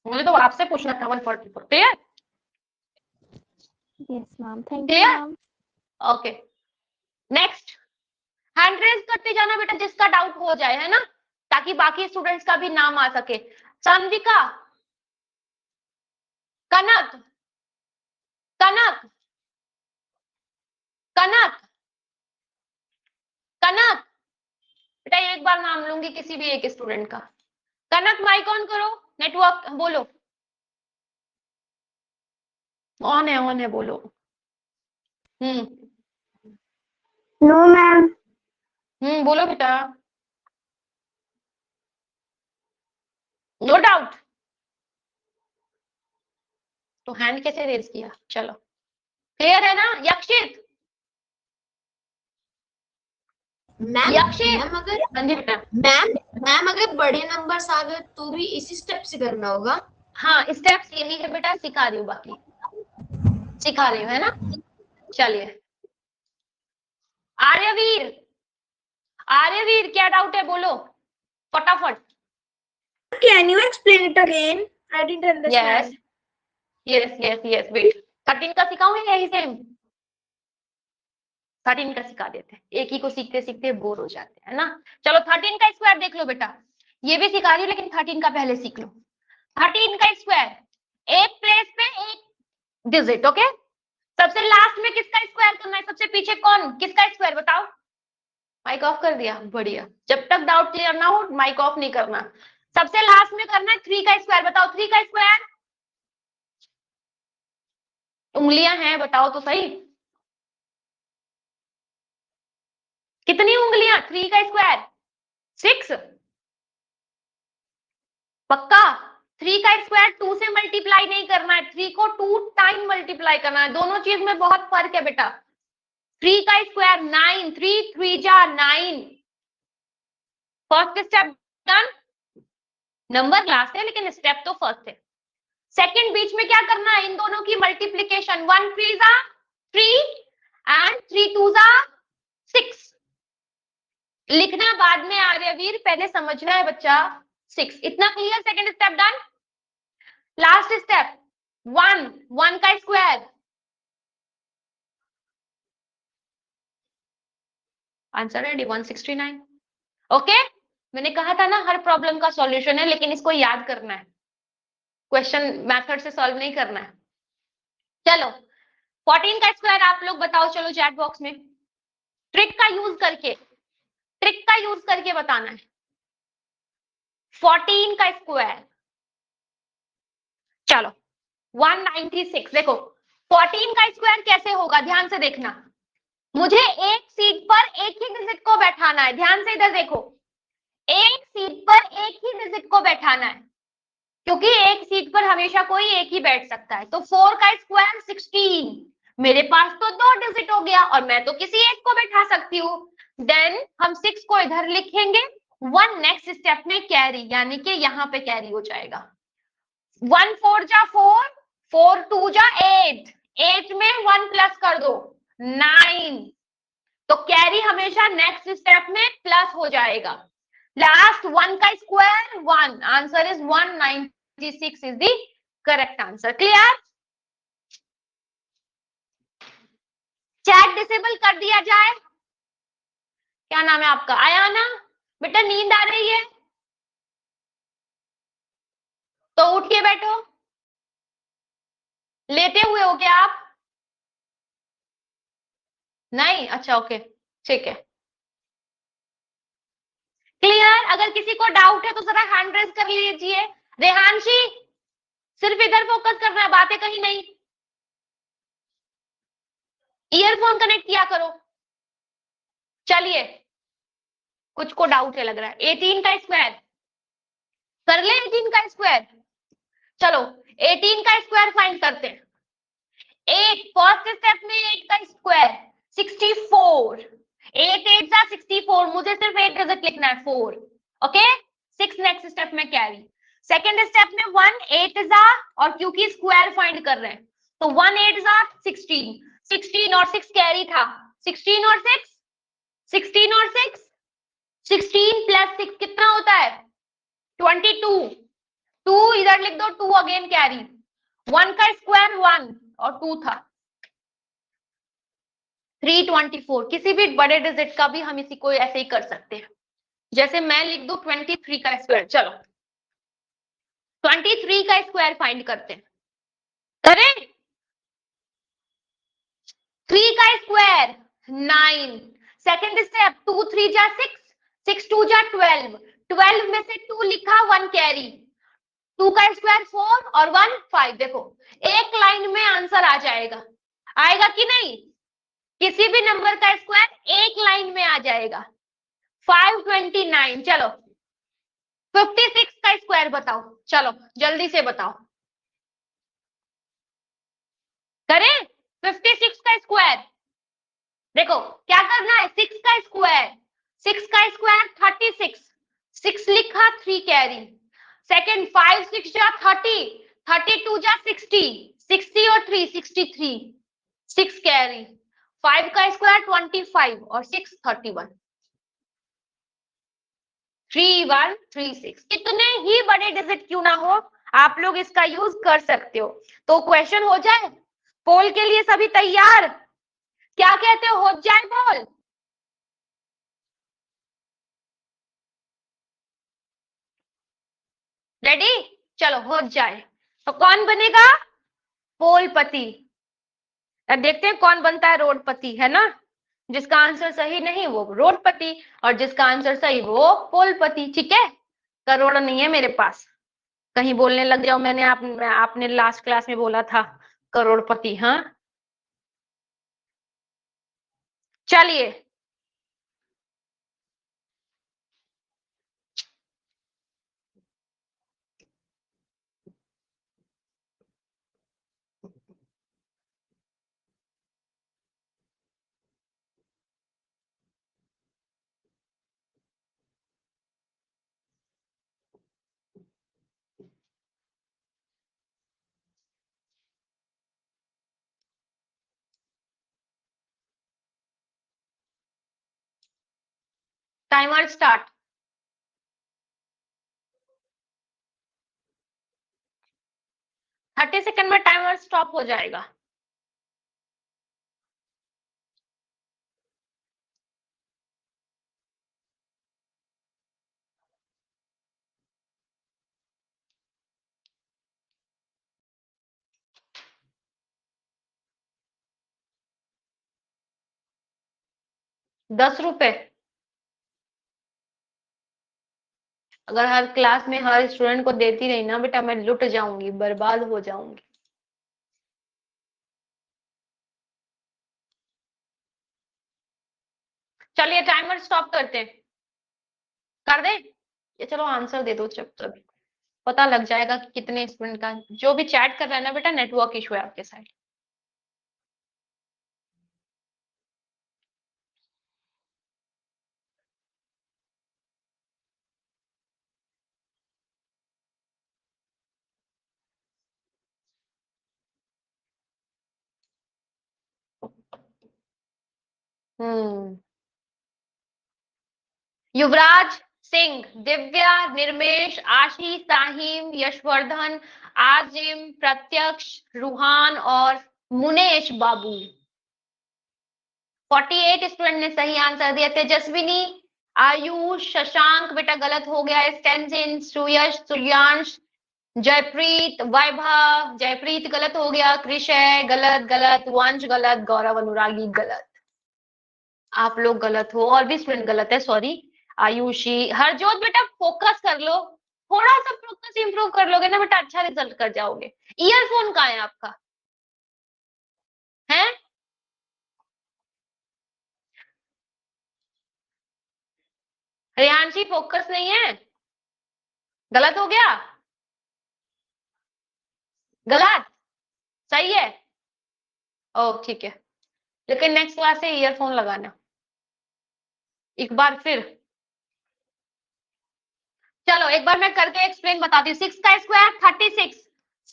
मुझे तो आपसे पूछना था। 144 clear? Yes ma'am, thank you Clear? Ma'am. Okay, next hand raise करते जाना बेटा जिसका डाउट हो जाए, है ना, ताकि बाकी स्टूडेंट्स का भी नाम आ सके। सान्विका, कनक, कनक, कनक, कनक, बेटा एक बार नाम लूंगी किसी भी एक स्टूडेंट का। कनक माइक ऑन करो, नेटवर्क बोलो। ऑन है बोलो। No ma'am. बोलो बेटा। No doubt. तो हैंड कैसे रेज किया? चलो क्लियर है ना? यक्षित, यक्षित, मैम अगर हाँ जी बेटा। मैम अगर बड़े नंबर्स आ गए तो भी इसी स्टेप से करना होगा? हाँ स्टेप्स यही है बेटा, सिखा रही हूँ, बाकी सिखा रही हूँ, है ना। चलिए आर्यवीर, आर्यवीर क्या डाउट है बोलो फटाफट। Can you explain it again? I didn't understand. Yes wait, 13 का सिखाऊं या यही सेम? 13 का सिखा देते हैं, एक ही को सीखते सीखते बोर हो जाते हैं, है ना। चलो 13 का स्क्वायर देख लो बेटा, ये भी सिखा रही हूँ लेकिन 13 का पहले सीख लो। 13 का स्क्वायर, एक प्लेस पे एक डिजिट, ओके। सबसे लास्ट में किसका स्क्वायर करना है? सबसे पीछे कौन, किसका स्क्वायर बताओ? माइक ऑफ कर दिया, बढ़िया। जब तक डाउट क्लियर ना हो माइक ऑफ नहीं करना। सबसे लास्ट में करना है 3 का स्क्वायर। बताओ 3 का स्क्वायर, उंगलियां हैं बताओ तो सही, कितनी उंगलियां? 3 का स्क्वायर 6, पक्का। 3 का स्क्वायर 2 से मल्टीप्लाई नहीं करना है, 3 को 2 टाइम मल्टीप्लाई करना है। दोनों चीज में बहुत फर्क है बेटा। 3 का स्क्वायर 9, 3 3 जा 9। First step done, number last है लेकिन स्टेप तो फर्स्ट है। सेकंड बीच में क्या करना है? इन दोनों की मल्टीप्लीकेशन, 1 3 जा 3 एंड 3 2 जा 6। लिखना बाद में आर्यवीर, पहले समझना है बच्चा। 6, इतना clear? Second step done. Last step 1, 1 का स्क्वायर, आंसर रेडी 169। ओके, मैंने कहा था ना हर प्रॉब्लम का सॉल्यूशन है, लेकिन इसको याद करना है, क्वेश्चन मेथड से सॉल्व नहीं करना है। चलो 14 का स्क्वायर आप लोग बताओ, चलो चैट बॉक्स में ट्रिक का यूज करके बताना है। 14 का स्क्वायर, चलो 196। देखो 14 का स्क्वायर कैसे होगा, ध्यान से देखना। मुझे एक सीट पर एक ही डिजिट को बैठाना है, ध्यान से इधर देखो। एक सीट पर एक ही डिजिट को बैठाना है, क्योंकि एक सीट पर हमेशा कोई एक ही बैठ सकता है। तो 4 का स्क्वायर 16, मेरे पास तो 2 डिजिट हो गया और मैं तो किसी एक को बैठा सकती हूँ। देन हम 6 को इधर लिखेंगे, 1 नेक्स्ट स्टेप में कैरी, यानी कि यहाँ पे कैरी हो जाएगा। 1 4 जा 4, 4 2 जा 8, 8 में 1 प्लस कर दो 9, तो कैरी हमेशा नेक्स्ट स्टेप में प्लस हो जाएगा। लास्ट 1 का square 1, answer is 196 is the correct answer. Clear? Chat disable कर दिया जाए। क्या नाम है आपका? आयाना, बेटा नींद आ रही है तो उठ के बैठो। लेटे हुए हो क्या आप? नहीं, अच्छा ओके ठीक है। क्लियर? अगर किसी को डाउट है तो जरा हैंड रेज कर लीजिए। रेहानशी, सिर्फ इधर फोकस करना है, बातें कहीं नहीं। ईयरफोन कनेक्ट किया करो। चलिए, कुछ को डाउट है लग रहा है। 18 का स्क्वायर कर ले, 18 का स्क्वायर। चलो 18 का स्क्वायर फाइंड करते हैं। स्टेप में 8 का स्क्वायर 64, 8 8 जा 64, मुझे सिर्फ 8 डिजिट लिखना है 4, ओके। 6 नेक्स्ट स्टेप में कैरी। सेकेंड स्टेप में 1 8 जा, और क्योंकि स्क्वायर फाइंड कर रहे हैं तो 1 8 जा 16, 16 और 6 कैरी था, 16 और 6 16 और 6 16 प्लस 6 कितना होता है 22, 2 इधर लिख दो, 2 अगेन कैरी, 1 का स्क्वायर 1 और 2 था 324। किसी भी बड़े डिजिट का भी हम इसी को ऐसे ही कर सकते हैं, जैसे मैं लिख दूं 23 का स्क्वायर। चलो 23 का स्क्वायर फाइंड करते हैं, करें। 3 का स्क्वायर 9, सेकेंड स्टेप 2 3 जा 6, 6 2 जा 12, 12 में से 2 लिखा 1 कैरी, 2 का स्क्वायर 4 और 1 5। देखो एक लाइन में आंसर आ जाएगा, आएगा कि नहीं, किसी भी नंबर का स्क्वायर एक लाइन में आ जाएगा। 529। चलो 56 का स्क्वायर बताओ, चलो जल्दी से बताओ, करें। 56 का स्क्वायर, देखो क्या करना है, 6 का स्क्वायर, 6 का स्क्वायर 36, 6 लिखा 3 कैरी, सेकेंड 5 6 जा 30, 32 जा 60, 60 और 3 63, 6 कैरी, 5 का स्क्वायर 25 और 6 31, 3136। कितने ही बड़े डिजिट क्यों ना हो, आप लोग इसका यूज कर सकते हो। तो क्वेश्चन हो जाए, पोल के लिए सभी तैयार, क्या कहते हो जाए पोल। रेडी, चलो हो जाए। तो कौन बनेगा पोलपति, अब देखते हैं कौन बनता है रोडपति, है ना। जिसका आंसर सही नहीं वो रोडपति, और जिसका आंसर सही वो पोलपति, ठीक है। करोड़ नहीं है मेरे पास, कहीं बोलने लग जाओ मैंने आपने लास्ट क्लास में बोला था करोड़पति। हाँ चलिए, टाइमर स्टार्ट। 30 सेकंड में टाइमर स्टॉप हो जाएगा। ₹10। अगर हर क्लास में हर स्टूडेंट को देती रही ना बेटा, मैं लुट जाऊंगी, बर्बाद हो जाऊंगी। चलिए टाइमर स्टॉप करते हैं, कर दे ये, चलो आंसर दे दो, जब तक पता लग जाएगा कि कितने स्टूडेंट का। जो भी चैट कर रहा है ना बेटा, नेटवर्क इशू है आपके साइड। युवराज सिंह, दिव्या, निर्मेश, आशीष, ताहिम, यशवर्धन, आजिम, प्रत्यक्ष, रूहान और मुनेश बाबू। 48 स्टूडेंट ने सही आंसर दिया। तेजस्विनी, आयुष, शशांक बेटा गलत हो गया, स्टेंजिन, सुयश, सूर्यांश, जयप्रीत, वैभव, जयप्रीत गलत हो गया, कृषय गलत, गलत, वंश गलत, गौरव अनुरागी गलत, आप लोग गलत हो, और भी स्टूडेंट गलत है, सॉरी। आयुषी, हरजोत बेटा फोकस कर लो, थोड़ा सा फोकस इंप्रूव कर लोगे ना बेटा, अच्छा रिजल्ट कर जाओगे। ईयरफोन कहाँ है आपका, है रियांशी, फोकस नहीं है, गलत हो गया, गलत, सही है। ओह ठीक है, लेकिन नेक्स्ट क्लास से ईयरफोन लगाना एक बार फिर। चलो एक बार मैं करके एक्सप्लेन बताती हूँ। 6 का स्क्वायर 36,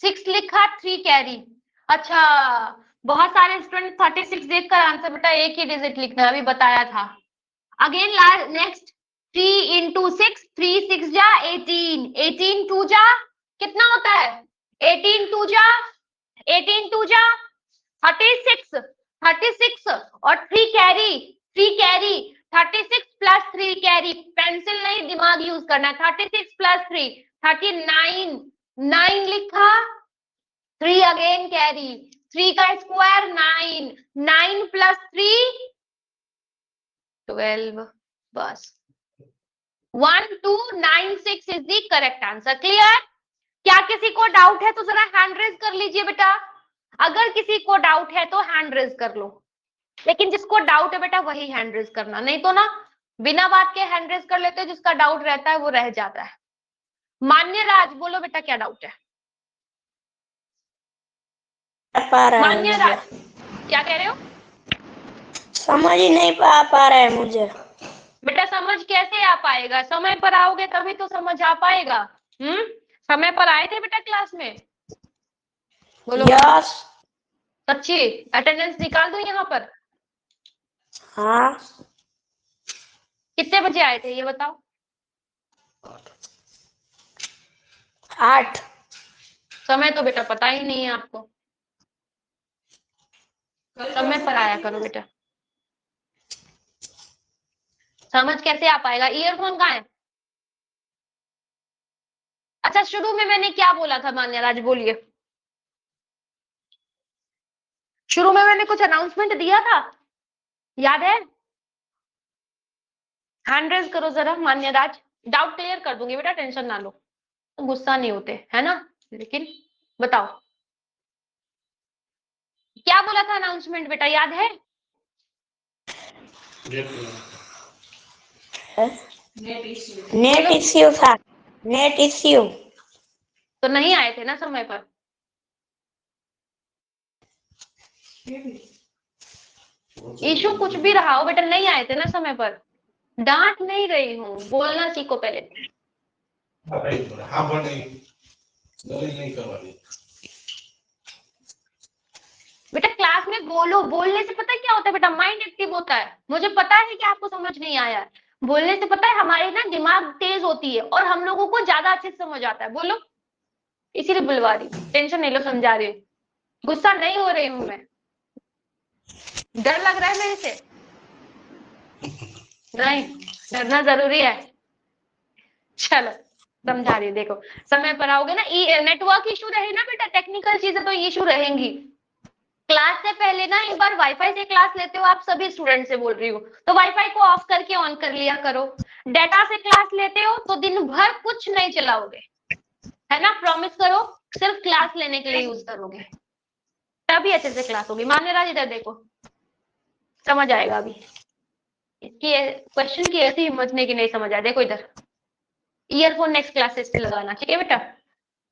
6 लिखा 3 कैरी। अच्छा, बहुत सारे स्टूडेंट 36 देखकर आंसर बेटा एक ही डिजिट लिखना अभी बताया था। अगेन नेक्स्ट 3 into 6, 3 6 जा 18, 18 2 जा कितना होता है? 18 2 जा 36, 36 और 3 कैरी 36 प्लस 3 कैरी, पेंसिल नहीं दिमाग यूज करना। 36 प्लस 3 39, 9 लिखा 3 अगेन कैरी, 3 का स्क्वायर 9, 9 प्लस 3 12, बस 1296 is the correct answer. Clear? क्या किसी को डाउट है तो जरा हैंड रेज कर लीजिए बेटा। अगर किसी को डाउट है तो हैंड रेज कर लो, लेकिन जिसको डाउट है बेटा वही हैंड रेज करना, नहीं तो ना बिना बात के हैंड रेज कर लेते हो, जिसका डाउट रहता है वो रह जाता है। मान्य राज बोलो बेटा क्या डाउट है? मान्य राज क्या कह रहे हो? समझ ही नहीं पा रहा है मुझे। बेटा समझ कैसे आ पाएगा? समय पर आओगे तभी तो समझ आ पाएगा। समय पर आए थे बेटा क्लास में? बोलो यस। सच्ची अटेंडेंस निकाल दो यहाँ पर। हाँ। कितने बजे आए थे ये बताओ? 8। समय तो बेटा पता ही नहीं है आपको। समय पर आया करो बेटा, समझ कैसे आ पाएगा? ईयरफोन कहाँ है? अच्छा शुरू में मैंने क्या बोला था मान्यराज बोलिए। शुरू में मैंने कुछ अनाउंसमेंट दिया था, याद है? हैंड रेज करो जरा मान्यराज, डाउट क्लियर कर दूंगी बेटा, टेंशन ना लो, गुस्सा नहीं होते है ना। लेकिन बताओ क्या बोला था अनाउंसमेंट बेटा, याद है? नेट इश्यू था, नेट इश्यू। तो नहीं आए थे ना समय पर? इशू कुछ भी रहा हो बेटा, नहीं आए थे ना समय पर। डांट नहीं रही हूँ, बोलना सीखो पहले। बेटा क्लास में बोलो, बोलने से पता है क्या होता है बेटा? माइंड एक्टिव होता है। मुझे पता है कि आपको समझ नहीं आया, बोलने से पता है हमारी ना दिमाग तेज होती है और हम लोगों को ज्यादा अच्छे से समझ आता है। बोलो, इसीलिए बुलवा रही हूँ, टेंशन नहीं लो, समझा रही हूँ, गुस्सा नहीं हो रही हूँ मैं। डर लग रहा है मेरे से? नहीं, डरना जरूरी है। चलो समझा रही हूँ, देखो समय पर आओगे ना, नेटवर्क इशू रहे ना बेटा, टेक्निकल चीजें तो इशू रहेंगी। क्लास से पहले ना एक बार वाईफाई से क्लास लेते हो आप, सभी स्टूडेंट से बोल रही हूँ, तो वाईफाई को ऑफ करके ऑन कर लिया करो। डाटा से क्लास लेते हो तो दिन भर कुछ नहीं चलाओगे, है ना? प्रॉमिस करो सिर्फ क्लास लेने के लिए यूज करोगे, तभी अच्छे से क्लास होगी। मान्यराज इधर देखो, समझ आएगा अभी। इसकी क्वेश्चन की ऐसी हिम्मत नहीं कि नहीं समझ आए। देखो इधर, ईयरफोन नेक्स्ट क्लासेस पे लगाना, ठीक है बेटा?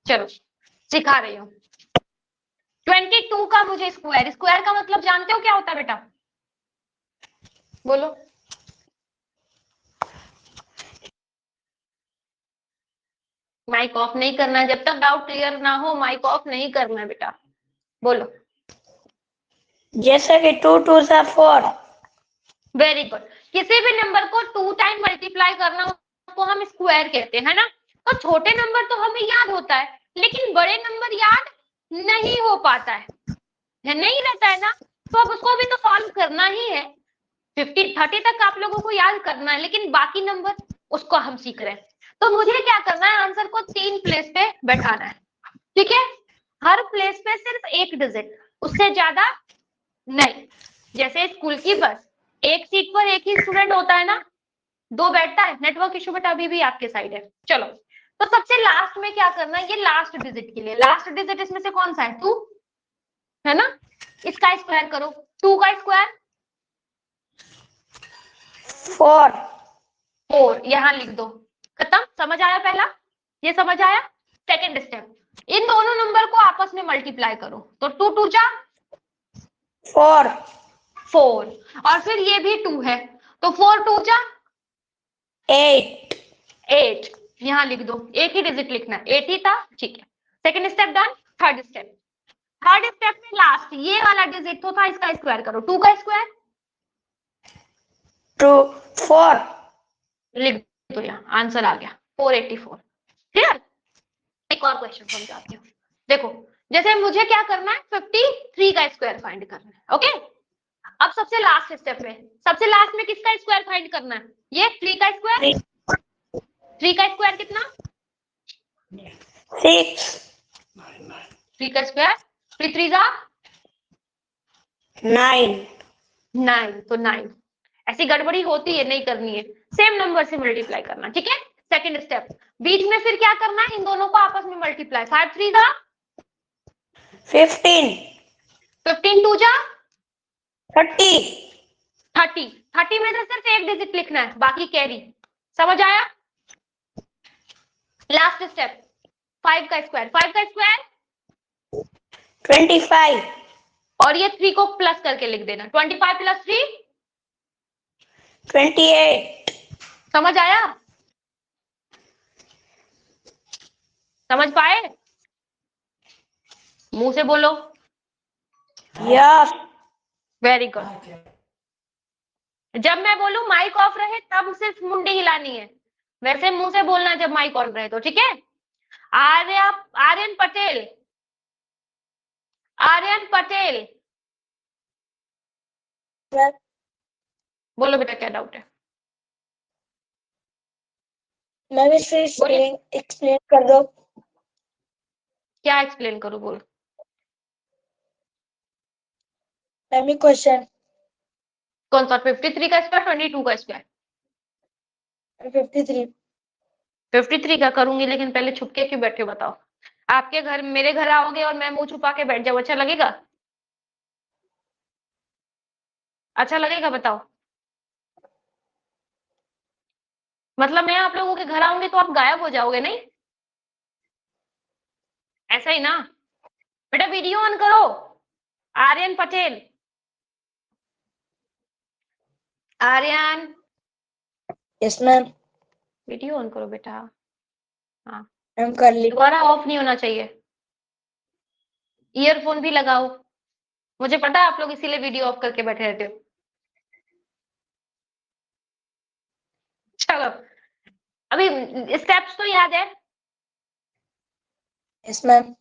चलो सिखा रही हूँ। 22 का मुझे स्क्वायर, स्क्वायर का मतलब जानते हो क्या होता है बेटा? बोलो। माइक ऑफ नहीं करना है, जब तक डाउट क्लियर ना हो माइक ऑफ नहीं करना है बेटा। बोलो। जैसे कि 2 2 से 4। Very good. किसी भी नंबर को 2 टाइम मल्टीप्लाई करना उसको हम स्क्वायर कहते हैं ना। तो छोटे नंबर तो हमें याद होता है, लेकिन बड़े नंबर याद नहीं हो पाता है, नहीं रहता है ना, तो अब उसको भी तो सॉल्व करना ही है। 50 30 तक आप लोगों को याद करना है, लेकिन बाकी नंबर उसको हम सीख रहे हैं। तो मुझे क्या करना है, आंसर को 3 प्लेस पे बैठाना है, ठीक है? हर प्लेस पे सिर्फ एक डिजिट, उससे ज्यादा नहीं। जैसे स्कूल की बस, एक सीट पर एक ही स्टूडेंट होता है ना, 2 बैठता है। नेटवर्क इशू बेटा अभी भी आपके साइड है। चलो तो सबसे लास्ट में क्या करना है, ये लास्ट डिजिट के लिए, लास्ट डिजिट इसमें से कौन सा है? 2 है ना, इसका स्क्वायर करो। 2 का स्क्वायर 4 यहां लिख दो, खत्म। समझ आया पहला? ये समझ आया? सेकंड स्टेप, इन दोनों नंबर को आपस में मल्टीप्लाई करो, तो 2 2 जा 4. 4 और फिर ये भी 2 है, तो 4 2 जा 8. 8, यहाँ लिख दो, एक ही डिजिट लिखना है, 8 ही था, ठीक है। Second step done. Third step में लास्ट ये वाला डिजिट तो था, इसका स्क्वायर करो, 2 का स्क्वायर 2. 4. लिख दो, यहाँ आंसर आ गया 484। क्लियर। एक और क्वेश्चन समझाती हूँ, देखो जैसे मुझे क्या करना है, 53 का स्क्वायर फाइंड करना है, ओके। अब सबसे लास्ट स्टेप में, सबसे लास्ट में किसका स्क्वायर फाइंड करना है, ये 3 का स्क्वायर। 3 का स्क्वायर कितना, 6. 3 का स्क्वायर, 3 3 जा 9. 9, तो 9। ऐसी गड़बड़ी होती है, नहीं करनी है, सेम नंबर से मल्टीप्लाई करना, ठीक है। सेकंड स्टेप, बीच में फिर क्या करना है, इन दोनों को आपस में मल्टीप्लाई, 5 3 जा 15. 15 2 जा 30. 30 में से सिर्फ एक डिजिट लिखना है, बाकी कैरी, समझ आया। लास्ट स्टेप, 5 का स्क्वायर, 5 का स्क्वायर 25. और ये 3 को प्लस करके लिख देना, 25 प्लस 3 28. समझ आया, समझ पाए, मुंह से बोलो। Yes. Very good. जब मैं बोलूं माइक ऑफ रहे तब सिर्फ मुंडी हिलानी है, वैसे मुंह से बोलना जब माइक ऑन रहे तो, ठीक है। आर्यन पटेल, आर्यन पटेल Sir, बोलो बेटा, क्या डाउट है। मैं भी फिर एक्सप्लेन कर दो। क्या एक्सप्लेन करूं, बोलो। मैं भी क्वेश्चन कौन सा, 53 का स्क्वायर 22 का स्क्वायर। 53. 53 का करूंगी, लेकिन पहले छुपके क्यों बैठे हो बताओ। आपके घर, मेरे घर आओगे और मैं मुंह छुपा के बैठ जाऊं, अच्छा लगेगा, अच्छा लगेगा बताओ। मतलब मैं आप लोगों के घर आऊंगी तो आप गायब हो जाओगे, नहीं ऐसा ही ना। बेटा वीडियो ऑन करो, Aryan Patel, Aryan yes ma'am, video on करो बेटा। हाँ, मैम कर ली। दोबारा ऑफ नहीं होना चाहिए, ईयरफोन भी लगाओ, मुझे पता है आप लोग इसीलिए वीडियो ऑफ करके बैठे रहते हो। चलो, अभी स्टेप्स तो याद है। Yes ma'am.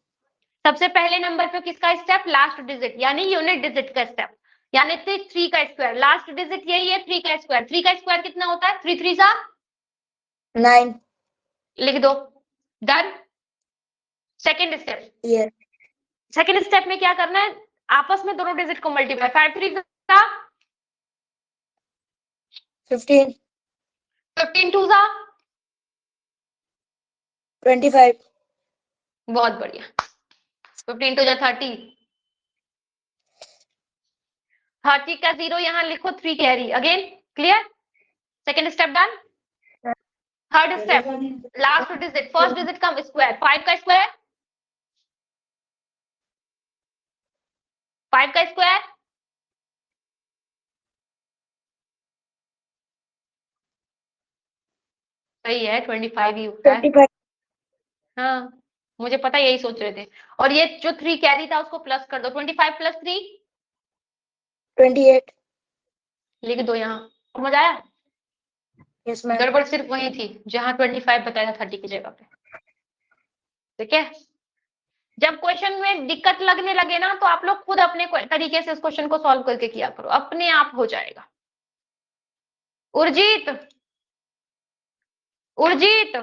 सबसे पहले नंबर पे किसका स्टेप, लास्ट डिजिट यानी यूनिट डिजिट का स्टेप, यानी 3 का स्क्वायर, लास्ट डिजिट यही है 3 का स्क्वायर। 3 का स्क्वायर कितना होता है, 3 3 जा 9. लिख दो, done. Second step, Yes. Second step में क्या करना है, आपस में दोनों डिजिट को मल्टीप्लाई, 5 3 जा 15. 15 2 जा 25. बहुत बढ़िया, 15 2 जा 30, 30 का 0 यहाँ लिखो, 3 carry again, clear. Second step done. Third step, last digit, first digit का स्क्वायर, 5 का स्क्वायर, 5 का स्क्वायर सही है, 25 ही होता है। 25. हाँ, मुझे पता, यही सोच रहे थे। और ये जो 3 कैरी था उसको प्लस कर दो, 25 प्लस 3 28. लिख दो यहाँ, समझ आया। Yes ma'am. गड़बड़ सिर्फ वही थी जहां 25 बताया था 30 की जगह पे, ठीक है। जब क्वेश्चन में दिक्कत लगने लगे ना, तो आप लोग खुद अपने तरीके से इस क्वेश्चन को सॉल्व करके किया करो, अपने आप हो जाएगा। उर्जित, उर्जित,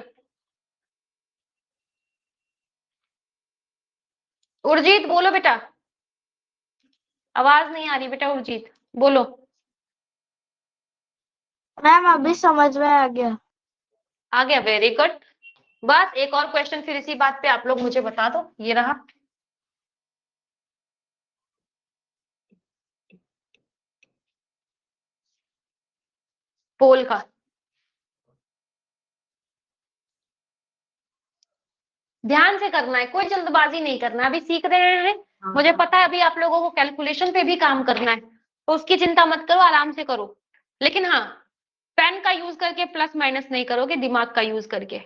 उर्जित बोलो बेटा, आवाज नहीं आ रही बेटा, उर्जित बोलो। मैम अभी समझ में आ गया। आ गया, वेरी गुड। बस एक और क्वेश्चन फिर इसी बात पे आप लोग मुझे बता दो, ये रहा। पोल का, ध्यान से करना है, कोई जल्दबाजी नहीं करना, अभी सीख रहे हैं, मुझे पता है अभी आप लोगों को कैलकुलेशन पे भी काम करना है, तो उसकी चिंता मत करो, आराम से करो। लेकिन हाँ, पेन का यूज करके प्लस माइनस नहीं करोगे, दिमाग का यूज करके।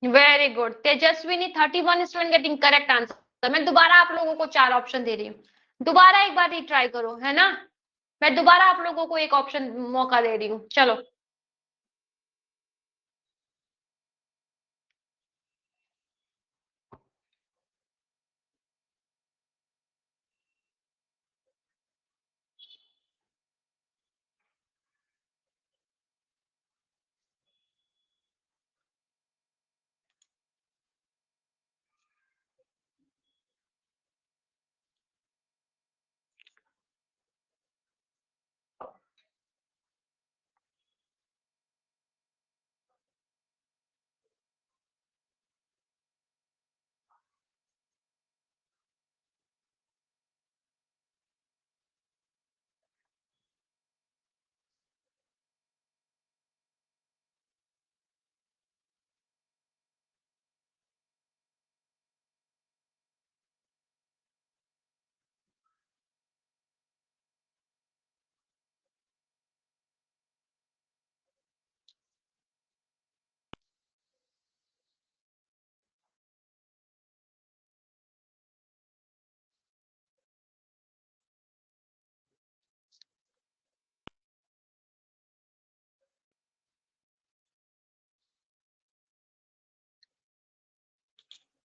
Very good Tejaswini, 31 student getting correct answer. मैं दोबारा आप लोगों को 4 ऑप्शन दे रही हूँ, दोबारा एक बार रिट्राई करो, है ना। मैं दोबारा आप लोगों को एक ऑप्शन मौका दे रही हूँ, चलो।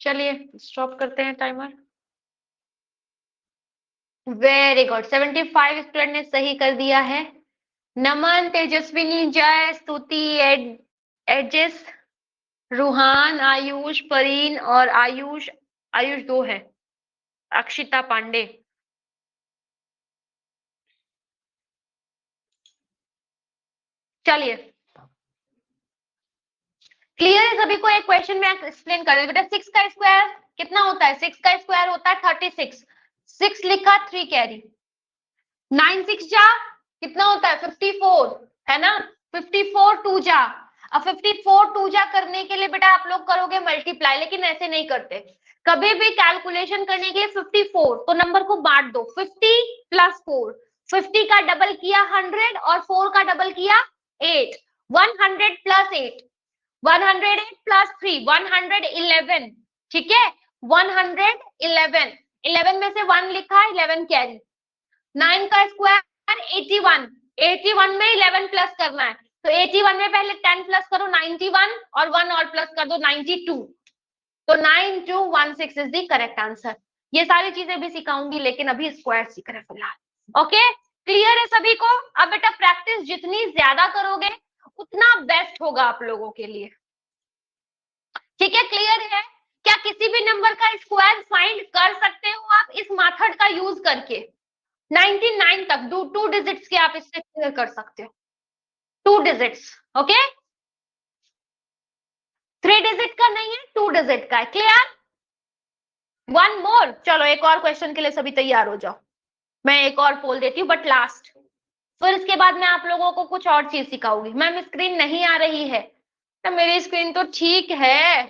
चलिए स्टॉप करते हैं टाइमर। वेरी गुड, 75 स्टूडेंट ने सही कर दिया है। नमन, तेजस्विनी, जय, स्तुति, एजिस, रूहान, आयुष, परीन और आयुष 2 है, अक्षिता पांडे। चलिए क्लियर है सभी को। एक क्वेश्चन में एक्सप्लेन कर रही हूँ बेटा। 6 का स्क्वायर कितना होता है? 6 का स्क्वायर होता है 36। 6 लिखा, 3 कैरी। 9 6 जा कितना होता है? 54, है ना। 54 2 जा। अब 54 2 जा करने के लिए बेटा आप लोग करोगे मल्टीप्लाई, लेकिन ऐसे नहीं करते। कभी भी कैलकुलेशन करने के लिए 54 तो नंबर को बांट दो, 50 प्लस 4। 50 का डबल किया 100 और 4 का डबल किया 8। 100 प्लस 8, 108 प्लस 3, 111। ठीक है, 111। 11 में से 1 लिखा, 11 कैरी। 9 का स्क्वायर 81। 81 में 11 प्लस करना है, तो 81 में पहले 10 प्लस करो 91 और 1 और प्लस कर दो 92। तो 9216 इज द करेक्ट आंसर। ये सारी चीजें भी सिखाऊंगी, लेकिन अभी स्क्वायर सीख रहे फिलहाल। ओके, क्लियर है सभी को? अब बेटा प्रैक्टिस जितनी ज्यादा करोगे उतना बेस्ट होगा आप लोगों के लिए। ठीक है, क्लियर है? क्या किसी भी नंबर का स्क्वायर फाइंड कर सकते हो आप इस मेथड का यूज करके? 99 तक 2 डिजिट्स के आप इससे क्लियर कर सकते हो, 2 डिजिट्स। ओके, 3 डिजिट का नहीं है, 2 डिजिट का है। क्लियर? 1 मोर। चलो एक और क्वेश्चन के लिए सभी तैयार हो जाओ। मैं एक और पोल देती हूँ बट लास्ट, फिर इसके बाद मैं आप लोगों को कुछ और चीज सिखाऊंगी। मैम स्क्रीन नहीं आ रही है तो मेरी स्क्रीन तो ठीक है।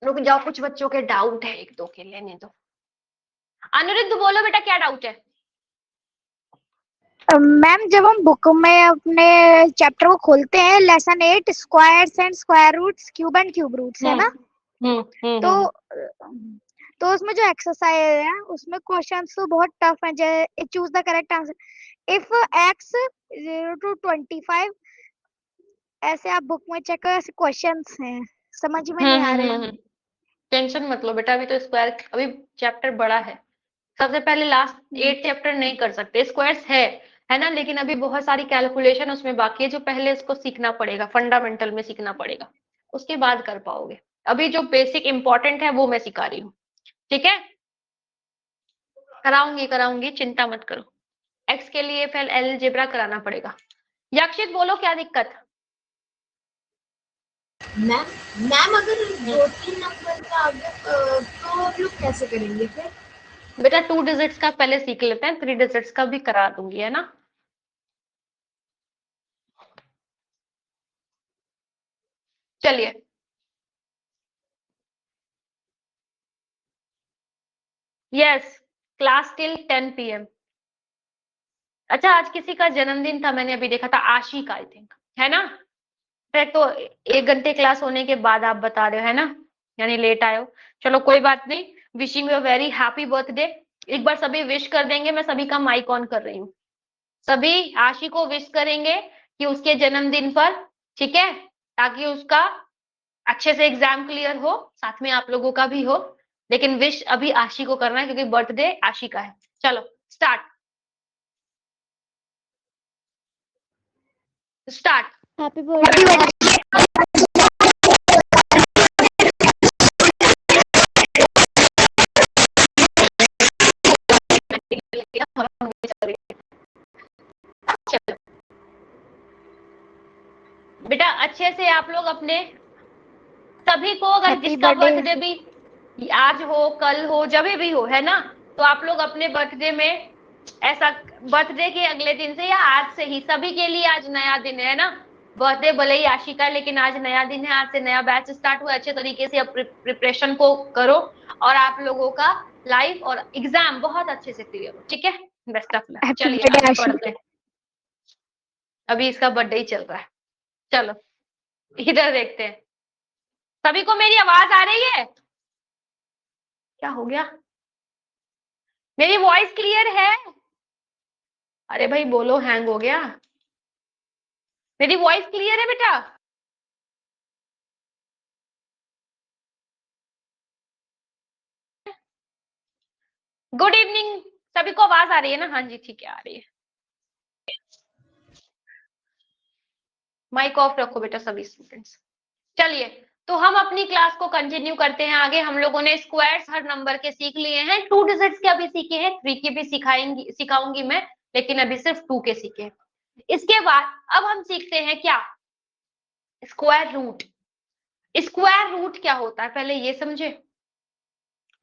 रुक जाओ, कुछ बच्चों के डाउट है, 1 2 के लेने दो। अनिरुद्ध बोलो बेटा क्या डाउट है? मैम जब हम बुक में अपने चैप्टर को खोलते हैं, lesson 8 squares and square roots, cube and cube roots है ना, तो उसमें जो एक्सरसाइज है उसमें क्वेश्चंस तो बहुत टफ है, जैसे choose the correct answer if x 0 to 25, ऐसे आप बुक में चेक करो, ऐसे क्वेश्चंस हैं, समझ में नहीं आ रहे। टेंशन मत लो बेटा, अभी तो स्क्वायर अभी चैप्टर बड़ा है, सबसे पहले लास्ट 8 चैप्टर नहीं कर सकते, स्क्वायर्स है ना, लेकिन अभी बहुत सारी कैलकुलेशन उसमें बाकी है जो पहले इसको सीखना पड़ेगा, फंडामेंटल में सीखना पड़ेगा, उसके बाद कर पाओगे। अभी जो बेसिक इंपॉर्टेंट है वो मैं सिखा रही हूँ, ठीक है, कराऊंगी, चिंता मत करो। एक्स के लिए पहले अलजेब्रा कराना पड़ेगा। यक्षित बोलो क्या दिक्कत? मैम अगर 2-3 नंबर का तो हम लोग कैसे करेंगे फिर? बेटा 2 डिजिट्स का पहले सीख लेते हैं, 3 डिजिट्स का भी करा दूंगी, है ना। चलिए यस, क्लास टिल 10 PM। अच्छा आज किसी का जन्मदिन था, मैंने अभी देखा था, आशिक आई थिंक, है ना। फिर तो 1 घंटे क्लास होने के बाद आप बता रहे हो, है ना, यानी लेट आए हो। चलो कोई बात नहीं, wishing you very happy birthday. एक बार सभी विश कर देंगे, मैं सभी का माइक ऑन कर रही हूँ, सभी आशिक को विश करेंगे कि उसके जन्मदिन पर, ठीक है, ताकि उसका अच्छे से एग्जाम क्लियर हो, साथ में आप लोगों का भी हो, लेकिन विश अभी आशी को करना है क्योंकि बर्थडे आशी का है। चलो स्टार्ट। Happy birthday. बेटा अच्छे से आप लोग अपने सभी को, अगर Happy जिसका birthday। बर्थडे भी आज हो, कल हो, जब भी हो, है ना, तो आप लोग अपने बर्थडे में ऐसा, बर्थडे के अगले दिन से या आज से ही, सभी के लिए आज नया दिन है ना, बर्थडे भले ही आशिका, लेकिन आज नया दिन है, आज से नया बैच स्टार्ट हुआ, अच्छे तरीके से अब प्रिपरेशन को करो और आप लोगों का लाइफ और एग्जाम बहुत अच्छे से क्लियर हो, ठीक है, बेस्ट ऑफ लक। चलिए आगे बढ़ते हैं, अभी इसका बर्थडे ही चल रहा है। चलो इधर देखते हैं, सभी को मेरी आवाज आ रही है? क्या हो गया, मेरी वॉइस क्लियर है? अरे भाई बोलो, हैंग हो गया? मेरी वॉइस क्लियर है बेटा? गुड इवनिंग, सभी को आवाज आ रही है ना? हाँ जी ठीक है, आ रही है। माइक ऑफ रखो बेटा सभी स्टूडेंट्स। चलिए तो हम अपनी क्लास को कंटिन्यू करते हैं आगे। हम लोगों ने स्क्वायर्स हर नंबर के सीख लिए हैं, 2 डिजिट्स के अभी सीखे हैं, 3 के भी सिखाऊंगी मैं, लेकिन अभी सिर्फ 2 के सीखे। इसके बाद अब हम सीखते हैं क्या, स्क्वायर रूट। स्क्वायर रूट क्या होता है पहले ये समझे,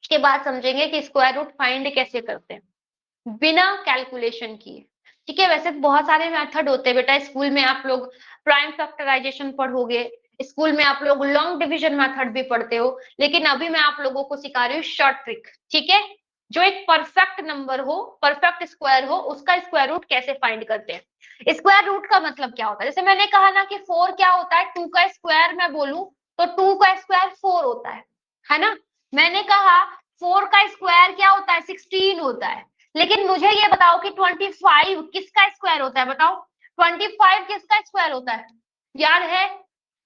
उसके बाद समझेंगे कि स्क्वायर रूट फाइंड कैसे करते हैं बिना कैलकुलेशन किए, ठीक है। वैसे बहुत सारे मेथड होते हैं बेटा, स्कूल में आप लोग प्राइम फैक्टराइजेशन पढ़ोगे, स्कूल में आप लोग लॉन्ग डिवीजन मेथड भी पढ़ते हो, लेकिन अभी मैं आप लोगों को सिखा रही हूँ शॉर्ट ट्रिक, ठीक है। जो एक परफेक्ट नंबर हो, परफेक्ट स्क्वायर हो, उसका स्क्वायर रूट कैसे फाइंड करते हैं। स्क्वायर रूट का मतलब क्या होता है, जैसे मैंने कहा ना कि 4 क्या होता है, 2 का स्क्वायर मैं बोलूं तो 2 का स्क्वायर 4 होता है ना। मैंने कहा 4 का स्क्वायर क्या होता है, 16 होता है, लेकिन मुझे ये बताओ कि 25 किसका स्क्वायर होता है, बताओ 25 किसका स्क्वायर होता है, याद है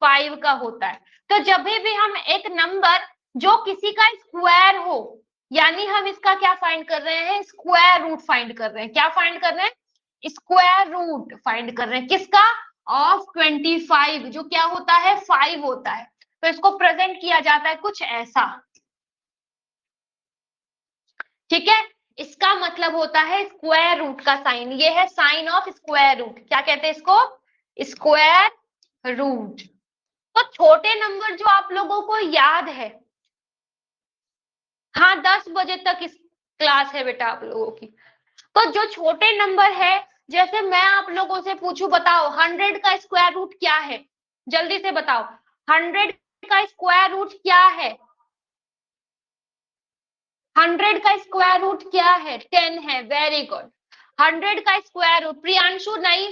5 का होता है। तो जब भी हम एक नंबर जो किसी का स्क्वायर हो, यानी हम इसका क्या फाइंड कर रहे हैं, स्क्वायर रूट फाइंड कर रहे हैं। क्या फाइंड कर रहे हैं, स्क्वायर रूट फाइंड कर रहे हैं, किसका, ऑफ 25, जो क्या होता है 5 होता है। तो इसको प्रेजेंट किया जाता है कुछ ऐसा, ठीक है। इसका मतलब होता है स्क्वायर रूट का साइन, ये है साइन ऑफ स्क्वायर रूट, क्या कहते हैं इसको, स्क्वायर रूट। तो छोटे नंबर जो आप लोगों को याद है, हाँ 10 बजे तक इस क्लास है बेटा आप लोगों की, तो जो छोटे नंबर है, जैसे मैं आप लोगों से पूछूं, बताओ 100 का स्क्वायर रूट क्या है, जल्दी से बताओ 100 का स्क्वायर रूट क्या है, 100 का स्क्वायर रूट क्या है, 10 है, वेरी गुड। 100 का स्क्वायर रूट, प्रियांशु नहीं,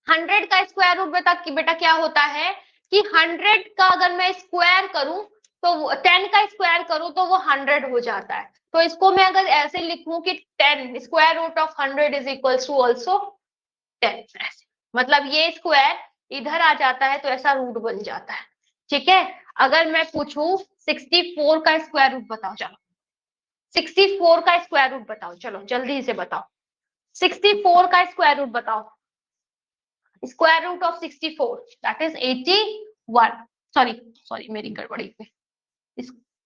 100 का स्क्वायर रूट बेटा क्या होता है कि 100 का अगर मैं स्क्वायर करूं तो 10 का स्क्वायर करूं तो वो 100 हो जाता है। तो इसको मैं अगर ऐसे लिखूं कि 10 square root of 100 is equals to also 10, ऐसे मतलब ये स्क्वायर इधर आ जाता है तो ऐसा रूट बन जाता है। ठीक है, अगर मैं पूछूं 64 का स्क्वायर रूट बताओ, चलो 64 का स्क्वायर रूट बताओ, चलो जल्दी से बताओ 64 का स्क्वायर रूट बताओ। Square root of 64 that is 81, sorry मेरी गड़बड़ी पे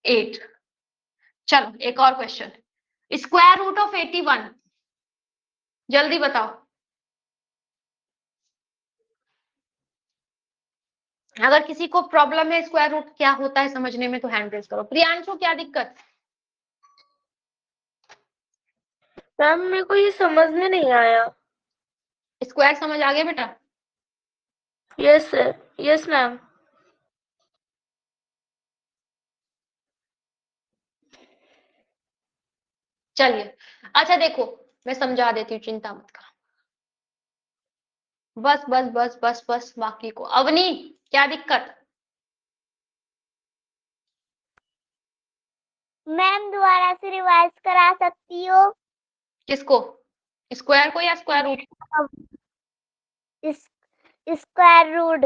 8। चलो एक और क्वेश्चन, स्क्वायर रूट ऑफ 81 जल्दी बताओ। अगर किसी को प्रॉब्लम है स्क्वायर रूट क्या होता है समझने में तो हैंड रेज करो। प्रियांशु क्या दिक्कत? मैम मेरे को ये समझ में नहीं आया। स्क्वायर समझ आ गया बेटा? Yes sir, yes ma'am. चलिए अच्छा देखो मैं समझा देती हूँ, चिंता मत करो। बस बस बस बस बस बाकी को। अवनी क्या दिक्कत? मैम दोबारा से रिवाइज करा सकती हो? किसको, स्क्वायर को या square root? Square root.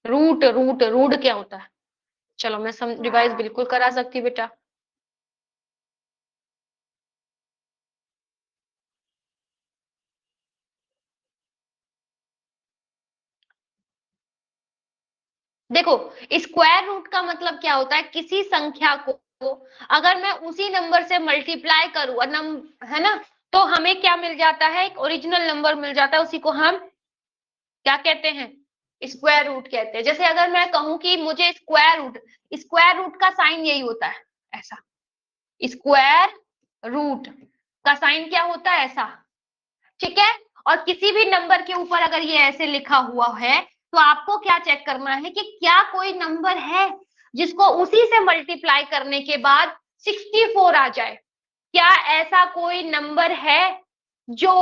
Root root root क्या होता है? चलो मैं रिवाइज बिल्कुल करा सकती हूँ बेटा। देखो स्क्वायर रूट का मतलब क्या होता है, किसी संख्या को अगर मैं उसी नंबर से मल्टीप्लाई करूं और है ना, तो हमें क्या मिल जाता है, एक ओरिजिनल नंबर मिल जाता है, उसी को हम क्या कहते हैं, स्क्वायर रूट कहते हैं। जैसे अगर मैं कहूं कि मुझे स्क्वायर रूट का साइन यही होता है, ऐसा स्क्वायर रूट का साइन क्या होता है, ऐसा। ठीक है, और किसी भी नंबर के ऊपर अगर ये ऐसे लिखा हुआ है तो आपको क्या चेक करना है कि क्या कोई नंबर है जिसको उसी से मल्टीप्लाई करने के बाद 64 आ जाए। क्या ऐसा कोई नंबर है जो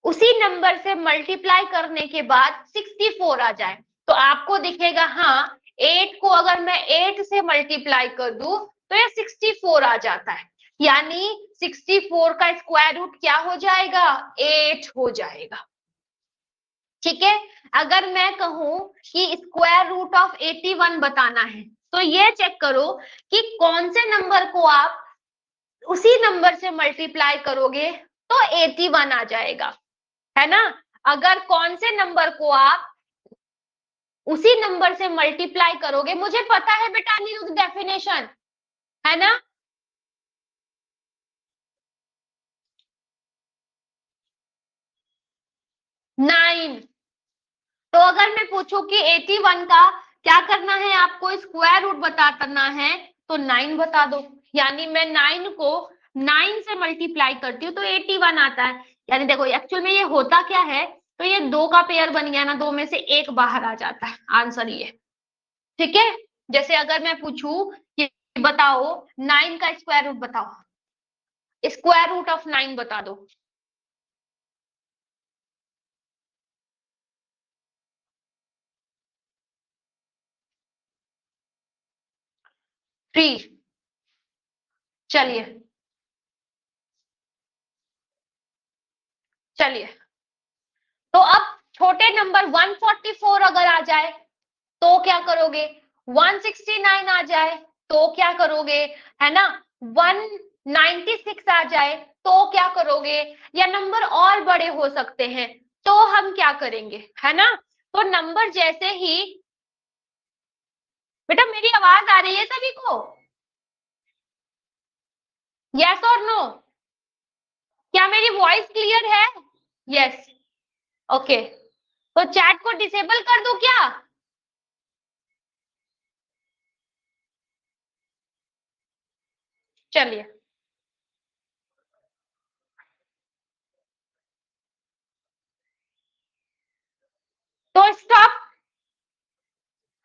उसी नंबर से मल्टीप्लाई करने के बाद 64 आ जाए? तो आपको दिखेगा हाँ 8 को अगर मैं 8 से मल्टीप्लाई कर दूं तो ये 64 आ जाता है, यानी 64 का स्क्वायर रूट क्या हो जाएगा, 8 हो जाएगा। ठीक है, अगर मैं कहूं कि स्क्वायर रूट ऑफ 81 बताना है तो ये चेक करो कि कौन से नंबर को आप उसी नंबर से मल्टीप्लाई करोगे तो 81 आ जाएगा, है ना। अगर कौन से नंबर को आप उसी नंबर से मल्टीप्लाई करोगे, मुझे पता है बेटा अनिरुद्ध डेफिनेशन, है ना। नाइन। तो अगर मैं पूछूं कि 81 का क्या करना है आपको, स्क्वायर रूट बताना है तो 9 बता दो, यानी मैं 9 को 9 से मल्टीप्लाई करती हूँ तो 81 आता है। यानी देखो एक्चुअल में ये होता क्या है, तो ये 2 का पेयर बन गया ना, 2 में से 1 बाहर आ जाता है, आंसर ये। ठीक है, जैसे अगर मैं पूछूं कि बताओ 9 का स्क्वायर रूट बताओ, स्क्वायर रूट ऑफ 9 बता दो। थ्री। चलिए चलिए, तो अब छोटे नंबर 144 अगर आ जाए तो क्या करोगे, 169 आ जाए तो क्या करोगे, है ना, 196 आ जाए तो क्या करोगे, या नंबर और बड़े हो सकते हैं तो हम क्या करेंगे, है ना। तो नंबर जैसे ही, बेटा मेरी आवाज आ रही है सभी को, यस और नो, क्या मेरी वॉइस क्लियर है? Yes, okay. तो चैट को डिसेबल कर दूं क्या? चलिए, तो स्टॉप,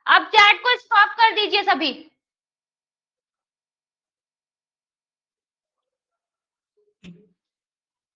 अब चैट को स्टॉप कर दीजिए सभी।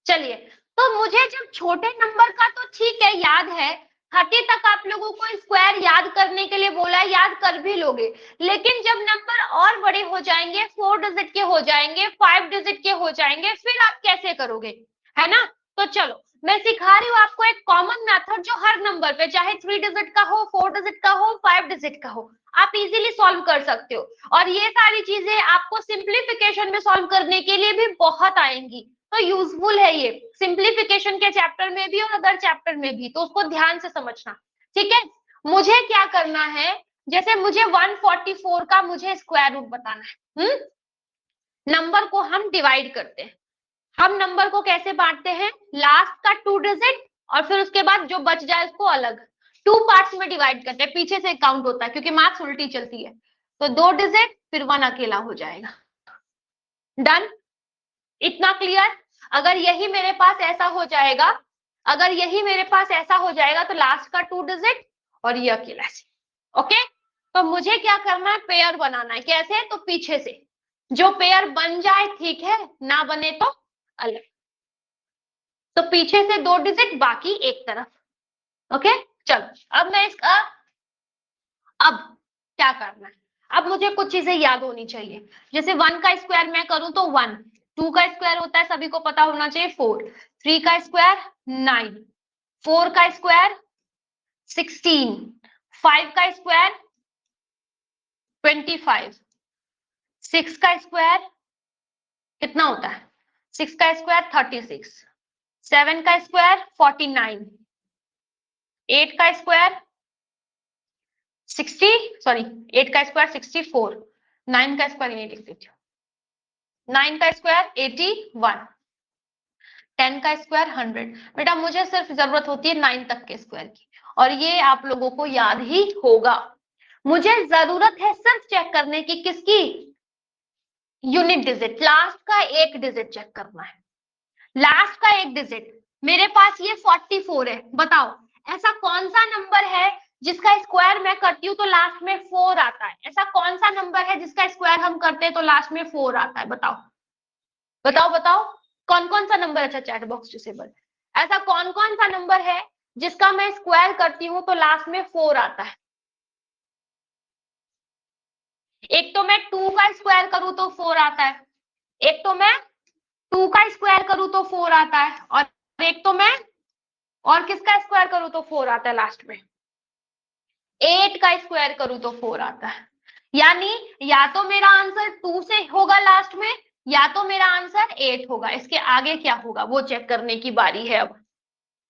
चलिए, तो मुझे जब छोटे नंबर का तो ठीक है याद है, 30 तक आप लोगों को स्क्वायर याद करने के लिए बोला है, याद कर भी लोगे, लेकिन जब नंबर और बड़े हो जाएंगे, 4 डिजिट के हो जाएंगे, 5 डिजिट के हो जाएंगे, फिर आप कैसे करोगे, है ना। तो चलो मैं सिखा रही हूँ आपको एक कॉमन मेथड जो हर नंबर पे, चाहे 3 डिजिट का हो, 4 डिजिट का हो, 5 डिजिट का हो, आप इजीली सॉल्व कर सकते हो। और ये सारी चीजें आपको सिंप्लीफिकेशन में सॉल्व करने के लिए भी बहुत आएंगी, तो यूजफुल है ये सिंप्लीफिकेशन के चैप्टर में भी और अदर चैप्टर में भी, तो उसको ध्यान से समझना, ठीक है। मुझे क्या करना है, जैसे मुझे 144 का मुझे स्क्वायर रूट बताना है, नंबर को हम डिवाइड करते हैं। हम नंबर को कैसे बांटते हैं, लास्ट का 2 डिजिट और फिर उसके बाद जो बच जाए उसको अलग 2 पार्ट्स में डिवाइड करते हैं, पीछे से काउंट होता है क्योंकि मार्क्स उल्टी चलती है, तो 2 डिजिट फिर 1 अकेला हो जाएगा। डन, इतना क्लियर। अगर यही मेरे पास ऐसा हो जाएगा, अगर यही मेरे पास ऐसा हो जाएगा तो लास्ट का 2 डिजिट और ये अकेला से, ओके। तो मुझे क्या करना है, पेयर बनाना है। कैसे, तो पीछे से जो पेयर बन जाए ठीक है, ना बने तो अलग। तो पीछे से 2 डिजिट, बाकी एक तरफ, ओके। चलो अब मैं इसका, अब क्या करना है, अब मुझे कुछ चीजें याद होनी चाहिए। जैसे 1 का स्क्वायर मैं करूं तो 1, 2 का स्क्वायर होता है सभी को पता होना चाहिए 4, 3 का स्क्वायर 9, 4 का स्क्वायर 16, 5 का स्क्वायर 25, 6 का स्क्वायर कितना होता है, 6 का स्क्वायर 36, 7 का स्क्वायर 49, 8 का स्क्वायर 60, सॉरी 8 का स्क्वायर 64, 9 का स्क्वायर ये लिख देती हूँ, 9 का स्क्वायर 81, 10 का स्क्वायर 100। बेटा मुझे सिर्फ जरूरत होती है 9 तक के स्क्वायर की, और ये आप लोगों को याद ही होगा। मुझे जरूरत है सिर्फ चेक करने की, किसकी, यूनिट डिजिट, लास्ट का एक डिजिट चेक करना है, लास्ट का एक डिजिट। मेरे पास ये 44 है, बताओ ऐसा कौन सा नंबर है जिसका स्क्वायर मैं करती हूँ तो लास्ट में 4 आता है, ऐसा कौन सा नंबर है जिसका स्क्वायर हम करते हैं तो लास्ट में 4 आता है, बताओ बताओ बताओ, कौन कौन सा नंबर, अच्छा चैट बॉक्स डिसेबल, ऐसा कौन कौन सा नंबर है जिसका मैं स्क्वायर करती हूँ तो लास्ट में 4 आता है। एक तो मैं 2 का स्क्वायर करूं तो 4 आता है, एक तो मैं 2 का स्क्वायर करूं तो 4 आता है, और एक तो मैं और किसका स्क्वायर करूं तो 4 आता है लास्ट में, 8 का स्क्वायर करूं तो 4 आता है। यानी या तो मेरा आंसर 2 से होगा लास्ट में, या तो मेरा आंसर 8 होगा, इसके आगे क्या होगा वो चेक करने की बारी है अब,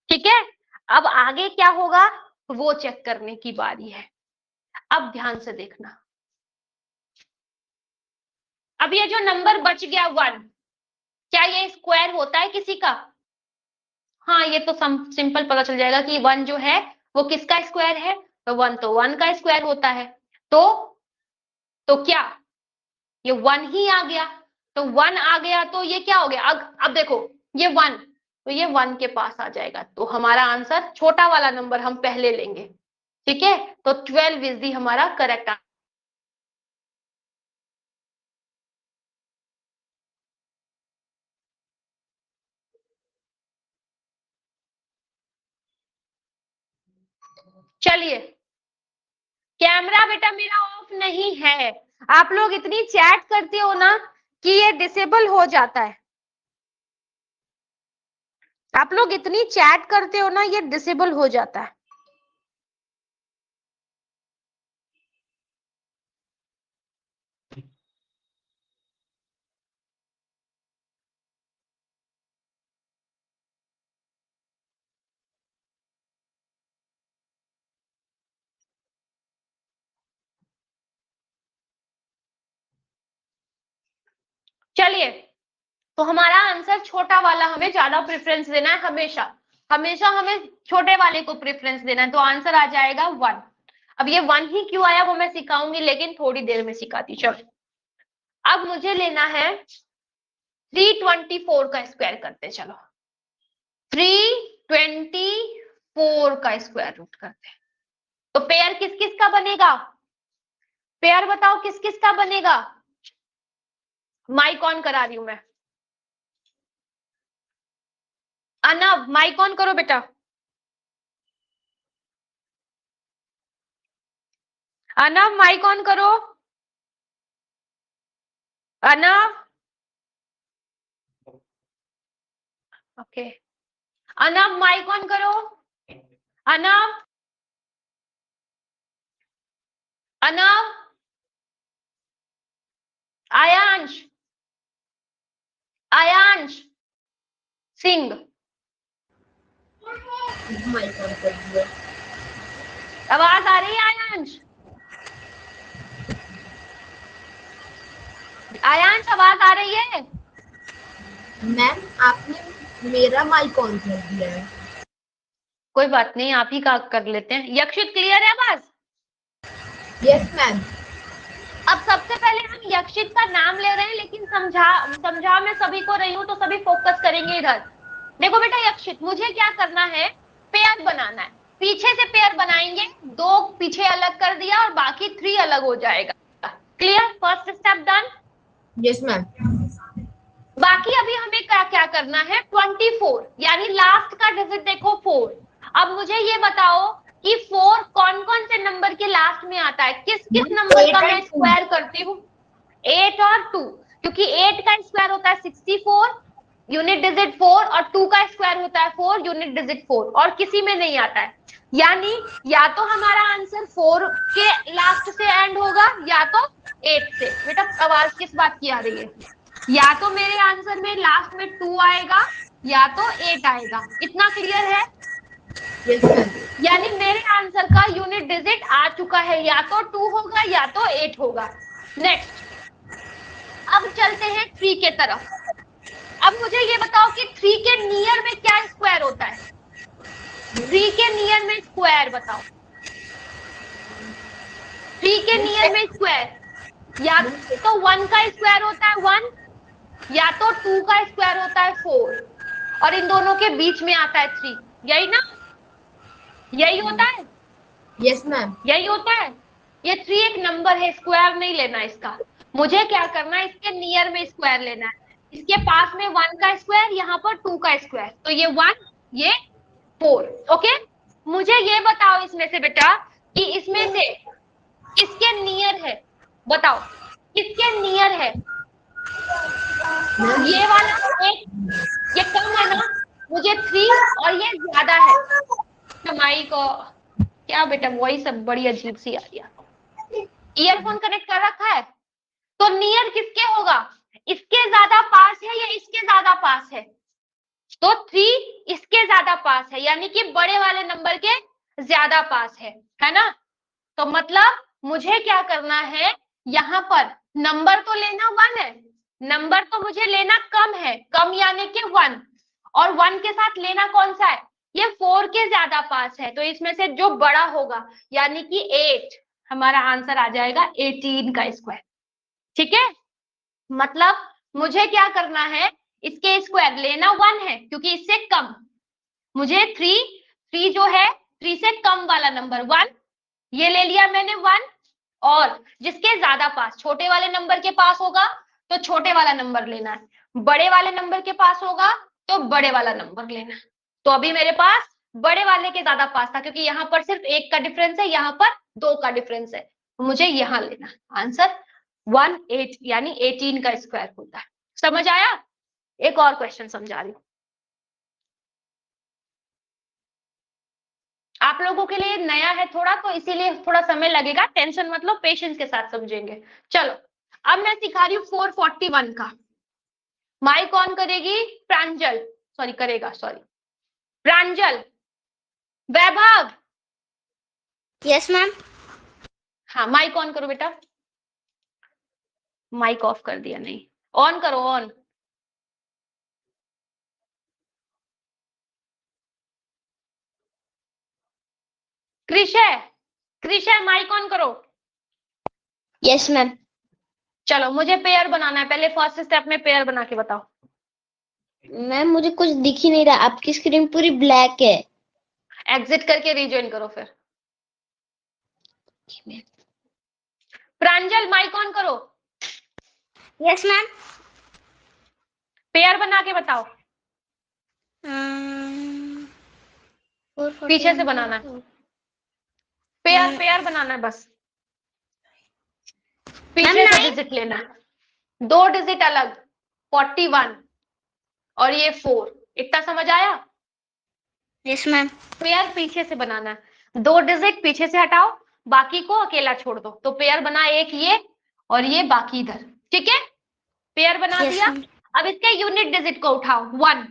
ठीक है। अब आगे क्या होगा वो चेक करने की बारी है। अब ध्यान से देखना, अब ये जो नंबर बच गया 1, क्या ये स्क्वायर होता है किसी का, हाँ ये तो सिंपल पता चल जाएगा कि 1 जो है वो किसका स्क्वायर है, तो 1 तो 1 का स्क्वायर होता है, तो क्या ये 1 ही आ गया, तो 1 आ गया तो ये क्या हो गया, अब देखो ये 1, तो ये 1 के पास आ जाएगा, तो हमारा आंसर छोटा वाला नंबर हम पहले लेंगे, ठीक है। तो 12 इज दी हमारा करेक्ट आंसर। चलिए, कैमरा बेटा मेरा ऑफ नहीं है, आप लोग इतनी चैट करते हो ना कि ये डिसेबल हो जाता है, आप लोग इतनी चैट करते हो ना ये डिसेबल हो जाता है। चलिए, तो हमारा आंसर छोटा वाला, हमें ज्यादा प्रेफरेंस देना है, हमेशा हमेशा हमें छोटे वाले को प्रेफरेंस देना है, तो आंसर आ जाएगा 1। अब ये 1 ही क्यों आया वो मैं सिखाऊंगी, लेकिन थोड़ी देर में सिखाती। चलो अब मुझे लेना है 324 का स्क्वायर करते, चलो 324 का स्क्वायर रूट करते हैं, तो पेयर किस किस का बनेगा, पेयर बताओ किस किस का बनेगा, माइक ऑन करा रही हूं मैं, अनव माइक ऑन करो बेटा। अनव माइक ऑन करो। Anav, okay Anav mic on करो। अनव, अनव, आयांश, आयांश सिंह, माइक ऑन कर दिया। आवाज आ रही है आयांश? आयांश आवाज आ रही है? मैम आपने मेरा माइक ऑन कर दिया है। कोई बात नहीं, आप ही का कर लेते हैं। यक्षित क्लियर है आवाज? Yes ma'am. अब सबसे पहले हम यक्षित का नाम ले रहे हैं, लेकिन समझा मैं सभी को रही हूँ, तो सभी फोकस करेंगे इधर। देखो बेटा यक्षित, मुझे क्या करना है, पेयर बनाना है। पीछे से पेयर बनाएंगे, 2 पीछे अलग कर दिया और बाकी 3 अलग हो जाएगा। Clear? First step done. Yes ma'am. बाकी अभी हमें क्या क्या करना है, 24 यानी लास्ट का डिजिट देखो 4। अब मुझे ये बताओ कि 4 कौन कौन से नंबर के लास्ट में आता है, किस किस नंबर का मैं स्क्वायर करती हूँ? 8 और 2, क्योंकि 8 का स्क्वायर होता है 64 यूनिट डिजिट 4 और 2 का स्क्वायर होता है 4 यूनिट डिजिट 4, और किसी में नहीं आता है। यानी या तो हमारा आंसर 4 के लास्ट से एंड होगा या तो 8 से। बेटा आवाज किस बात की आ रही है? या तो मेरे आंसर में लास्ट में 2 आएगा या तो 8 आएगा। इतना क्लियर है? Yes ma'am. यानी मेरे आंसर का यूनिट डिजिट आ चुका है, या तो 2 होगा या तो 8 होगा। नेक्स्ट, अब चलते हैं 3 के तरफ। अब मुझे ये बताओ कि 3 के नियर में क्या स्क्वायर होता है? 3 के नियर में स्क्वायर बताओ। 3 के नियर में स्क्वायर या तो 1 का स्क्वायर होता है 1, या तो 2 का स्क्वायर होता है 4, और इन दोनों के बीच में आता है 3। यही ना? यही होता है? Yes ma'am. यही होता है। ये 3 एक नंबर है, स्क्वायर नहीं लेना इसका। मुझे क्या करना है, इसके नियर में स्क्वायर लेना है। इसके पास में 1 का स्क्वायर, यहाँ पर 2 का स्क्वायर, तो ये 1 ये 4। ओके, मुझे ये बताओ इसमें से बेटा कि इसमें से किसके नियर है, बताओ किसके नियर है? ये वाला 1, ये कम है ना, मुझे 3 और ये ज्यादा है। माई को क्या बेटा वही सब बड़ी अजीब सी आ रही है। ईयरफोन कनेक्ट कर रखा है, तो नियर किसके होगा? इसके ज्यादा पास है या इसके ज्यादा पास है? तो 3 इसके ज्यादा पास है, यानी कि बड़े वाले नंबर के ज्यादा पास है ना? तो मतलब मुझे क्या करना है, यहाँ पर नंबर तो लेना 1 है, नंबर तो मुझे लेना कम है, कम यानी कि 1, और 1 के साथ लेना कौन सा है? ये 4 के ज्यादा पास है, तो इसमें से जो बड़ा होगा यानी कि 8, हमारा आंसर आ जाएगा 18 का स्क्वायर। ठीक है, मतलब मुझे क्या करना है, इसके स्क्वायर लेना 1 है क्योंकि इससे कम, मुझे 3 जो है 3 से कम वाला नंबर 1 ये ले लिया मैंने 1, और जिसके ज्यादा पास छोटे वाले नंबर के पास होगा तो छोटे वाला नंबर लेना है, बड़े वाले नंबर के पास होगा तो बड़े वाला नंबर लेना है। तो अभी मेरे पास बड़े वाले के ज्यादा पास था, क्योंकि यहाँ पर सिर्फ 1 का डिफरेंस है, यहाँ पर 2 का डिफरेंस है, तो मुझे यहाँ लेना आंसर 18 यानी 18 का स्क्वायर होता है। समझ आया? एक और क्वेश्चन समझा रही हूँ आप लोगों के लिए, नया है थोड़ा तो इसीलिए थोड़ा समय लगेगा, टेंशन मत लो, पेशेंस के साथ समझेंगे। चलो अब मैं सिखा रही हूँ 441 का। माइक ऑन करेगी प्रांजल, प्रांजल, वैभव। Yes ma'am. हाँ माइक ऑन करो बेटा। माइक ऑफ कर दिया, नहीं ऑन करो, ऑन। कृषय माइक ऑन करो। Yes ma'am. चलो मुझे पेयर बनाना है, पहले फर्स्ट स्टेप में पेयर बना के बताओ। मैम मुझे कुछ दिख ही नहीं रहा, आपकी स्क्रीन पूरी ब्लैक है। एग्जिट करके रीजॉइन करो फिर। प्रांजल माइक ऑन करो। Yes ma'am. पेयर बना के बताओ। पीछे से बनाना है, पेयर पेयर बनाना है बस, पीछे से डिजिट लेना है, 2 डिजिट अलग, 41 और ये 4, इतना समझ आया? Yes ma'am. पेयर पीछे से बनाना है, 2 डिजिट पीछे से हटाओ, बाकी को अकेला छोड़ दो, तो पेयर बना एक ये और ये बाकी इधर, ठीक है? पेयर बना Yes, दिया। ma'am. अब इसके यूनिट डिजिट को उठाओ 1।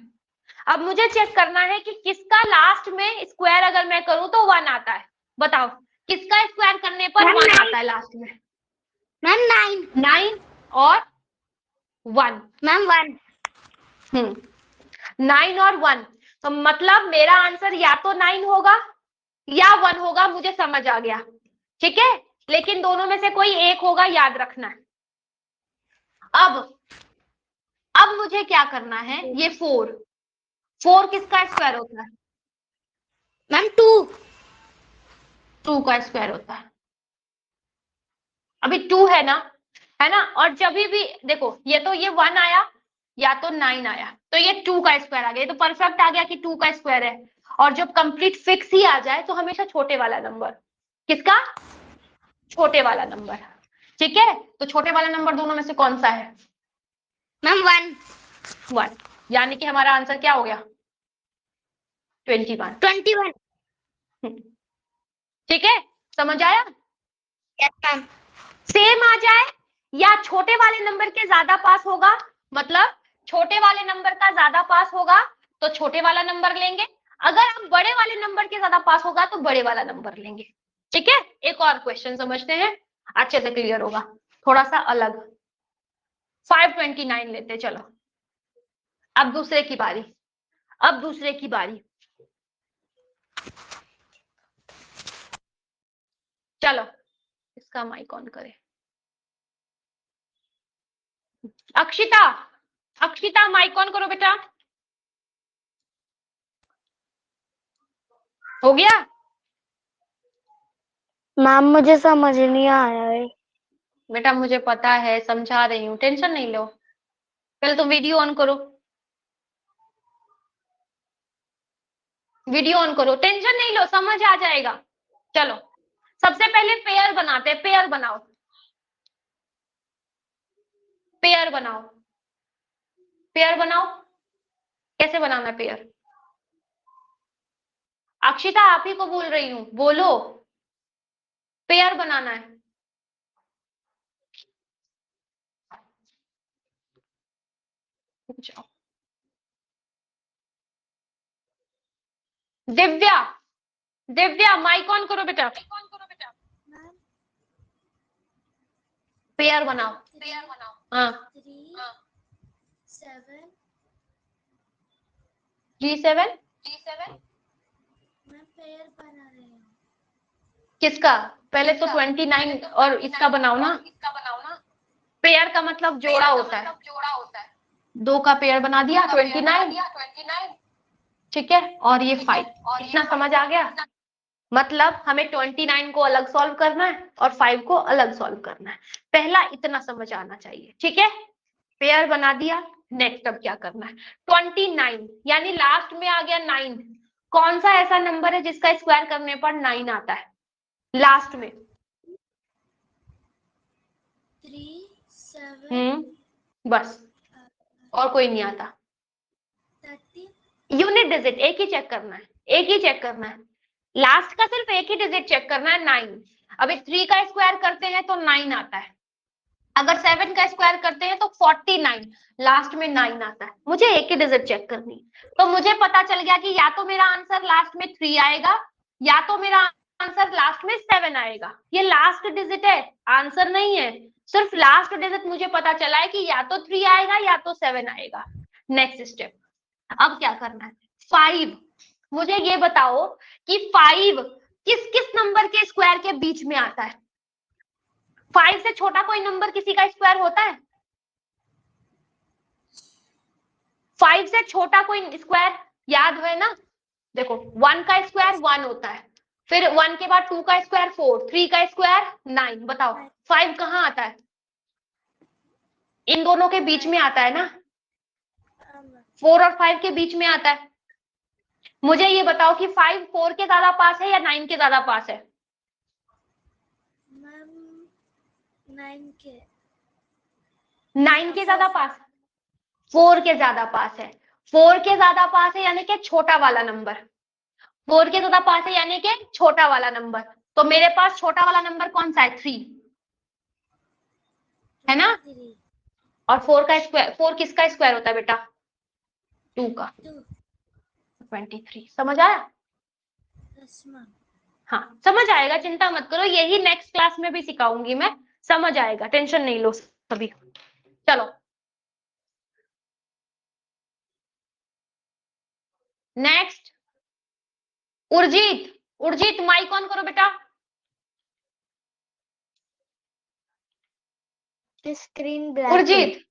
अब मुझे चेक करना है कि किसका लास्ट में स्क्वायर अगर मैं करूं तो 1 आता है, बताओ किसका स्क्वायर करने पर 1 आता है लास्ट में? मैम 9 और 1। मैम 1। 9 और 1, तो मतलब मेरा आंसर या तो 9 होगा या 1 होगा, मुझे समझ आ गया, ठीक है? लेकिन दोनों में से कोई एक होगा, याद रखना है। अब मुझे क्या करना है, ये 4 किसका स्क्वायर होता है? मैम 2 का स्क्वायर होता है। अभी 2 है ना, है ना? और जब भी देखो, ये तो ये 1 आया या तो 9 आया, तो ये 2 का स्क्वायर आ गया, ये तो परफेक्ट आ गया कि 2 का स्क्वायर है। और जब कंप्लीट फिक्स ही आ जाए तो हमेशा छोटे वाला नंबर, किसका? छोटे वाला नंबर, ठीक है? तो छोटे वाला नंबर दोनों में से कौन सा है? मैम 1, यानी कि हमारा आंसर क्या हो गया? 21। ठीक है, समझ आया? Yes ma'am. सेम आ जाए या छोटे वाले नंबर के ज्यादा पास होगा, मतलब छोटे वाले नंबर का ज्यादा पास होगा तो छोटे वाला नंबर लेंगे, अगर हम बड़े वाले नंबर के ज्यादा पास होगा तो बड़े वाला नंबर लेंगे, ठीक है? एक और क्वेश्चन समझते हैं, अच्छे से क्लियर होगा, थोड़ा सा अलग। 529 लेते, चलो अब दूसरे की बारी, चलो इसका माइक ऑन करें। अक्षिता माइक ऑन करो बेटा। हो गया? मैम मुझे समझ नहीं आया है। बेटा मुझे पता है, समझा रही हूँ, टेंशन नहीं लो। पहले तो वीडियो ऑन करो, टेंशन नहीं लो, समझ आ जाएगा। चलो सबसे पहले पेयर बनाते हैं, पेयर बनाओ, कैसे बनाना है पेयर? अक्षिता आप ही को बोल रही हूँ, बोलो, पेयर बनाना है। जाओ दिव्या माइक ऑन करो बेटा। पेयर बनाओ। हाँ 3 7 किसका? पहले तो 29 और इसका बनाओ ना। पेयर का मतलब जोड़ा होता है, 2 का पेयर बना दिया 29, ठीक है? और ये 5, इतना समझ आ गया? मतलब हमें 29 को अलग सॉल्व करना है और 5 को अलग सॉल्व करना है, पहला इतना समझ आना चाहिए, ठीक है? पेयर बना दिया, नेक्स्ट अब क्या करना है? 29 यानी लास्ट में आ गया 9, कौन सा ऐसा नंबर है जिसका स्क्वायर करने पर 9 आता है लास्ट में? 3 7 बस, और कोई नहीं आता। 30 यूनिट डिजिट एक ही चेक करना है, लास्ट का सिर्फ एक ही डिजिट चेक करना है, 9। अभी 3 का स्क्वायर करते हैं तो 9 आता है, अगर 7 का स्क्वायर करते हैं तो 49, लास्ट में 9 आता है। मुझे एक ही डिजिट चेक करनी, तो मुझे पता चल गया कि या तो मेरा आंसर लास्ट में 3 आएगा या तो मेरा आंसर लास्ट में 7 आएगा। ये लास्ट डिजिट है, आंसर नहीं है, सिर्फ लास्ट डिजिट मुझे पता चला है कि या तो 3 आएगा या तो 7 आएगा। नेक्स्ट स्टेप, अब क्या करना है? 5, मुझे ये बताओ कि 5 किस किस नंबर के स्क्वायर के बीच में आता है? 5 से छोटा कोई नंबर किसी का स्क्वायर होता है? 5 से छोटा कोई स्क्वायर याद है ना? देखो 1 का स्क्वायर 1 होता है, फिर 1 के बाद 2 का स्क्वायर 4, 3 का स्क्वायर 9, बताओ 5 कहाँ आता है? इन दोनों के बीच में आता है ना, 4 और 5 के बीच में आता है, मुझे ये बताओ कि 5 4 के ज्यादा पास है या 9 के ज्यादा पास है? मैम 9 के 9 के ज्यादा पास, 4 के ज्यादा पास है। 4 के ज्यादा पास है यानी कि छोटा वाला नंबर, 4 के ज्यादा पास है यानी कि छोटा वाला नंबर। तो मेरे पास छोटा वाला नंबर कौन सा है? 3 है ना। और 4 का स्क्वायर, 4 किसका स्क्वायर होता है बेटा? 2 का। 23। समझ आया? हाँ समझ आएगा, चिंता मत करो, यही नेक्स्ट क्लास में भी सिखाऊंगी मैं, समझ आएगा, टेंशन नहीं लो सभी। चलो next, Urjit. Urjit mic on करो बेटा। Screen black. उर्जित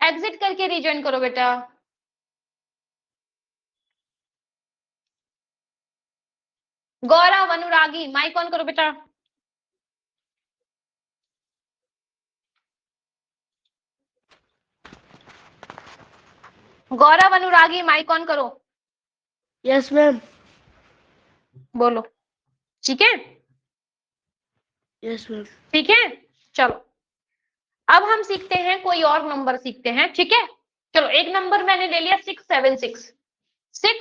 एग्जिट करके रिज्वाइन करो बेटा। गौरव अनुरागी माइक ऑन करो बेटा। गौरव अनुरागी माइक ऑन करो। Yes ma'am. बोलो। ठीक है, यस मैम। ठीक है। चलो अब हम सीखते हैं, कोई और नंबर सीखते हैं, ठीक है। चलो एक नंबर मैंने ले लिया 6 7 6, 6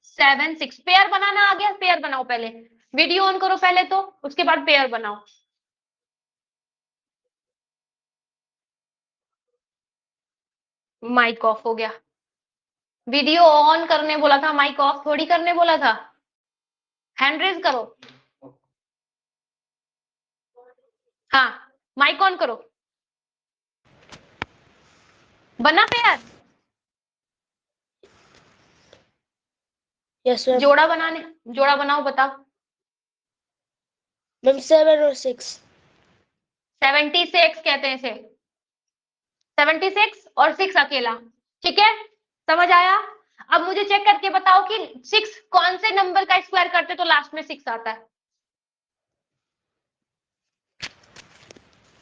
7 6। पेयर बनाना आ गया? पेयर बनाओ, पहले वीडियो ऑन करो पहले, तो उसके बाद पेयर बनाओ। माइक ऑफ हो गया, वीडियो ऑन करने बोला था, माइक ऑफ थोड़ी करने बोला था। हैंड रेज करो। हाँ माइक ऑन करो। बना पेयर? Yes ma'am. जोड़ा बनाने, जोड़ा बनाओ, बताओ। मैम 7 और 6। 76 कहते हैं इसे, 76 और 6 अकेला, ठीक है, समझ आया। अब मुझे चेक करके बताओ कि 6 कौन से नंबर का स्क्वायर करते तो लास्ट में 6 आता है?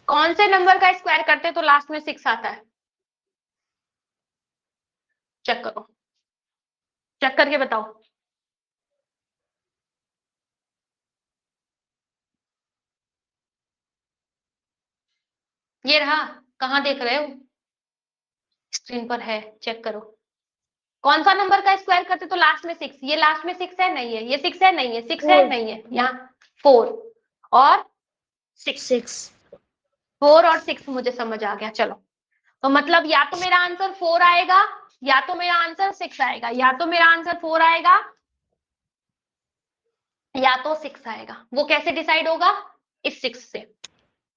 कौन से नंबर का स्क्वायर करते तो लास्ट में 6 आता है? चेक करो, चेक करके बताओ। ये रहा, कहां देख रहे हो? स्क्रीन पर है, चेक करो। कौन सा नंबर का स्क्वायर करते तो लास्ट में 6? ये लास्ट में 6 है, नहीं है, ये 6 है, नहीं है, 6 है, नहीं है, यहाँ 4 और 6। 4 और 6 मुझे समझ आ गया। चलो तो मतलब या तो मेरा आंसर 4 आएगा या तो मेरा आंसर 6 आएगा, या तो मेरा आंसर 4 आएगा या तो 6 आएगा। वो कैसे डिसाइड होगा? इस 6 से।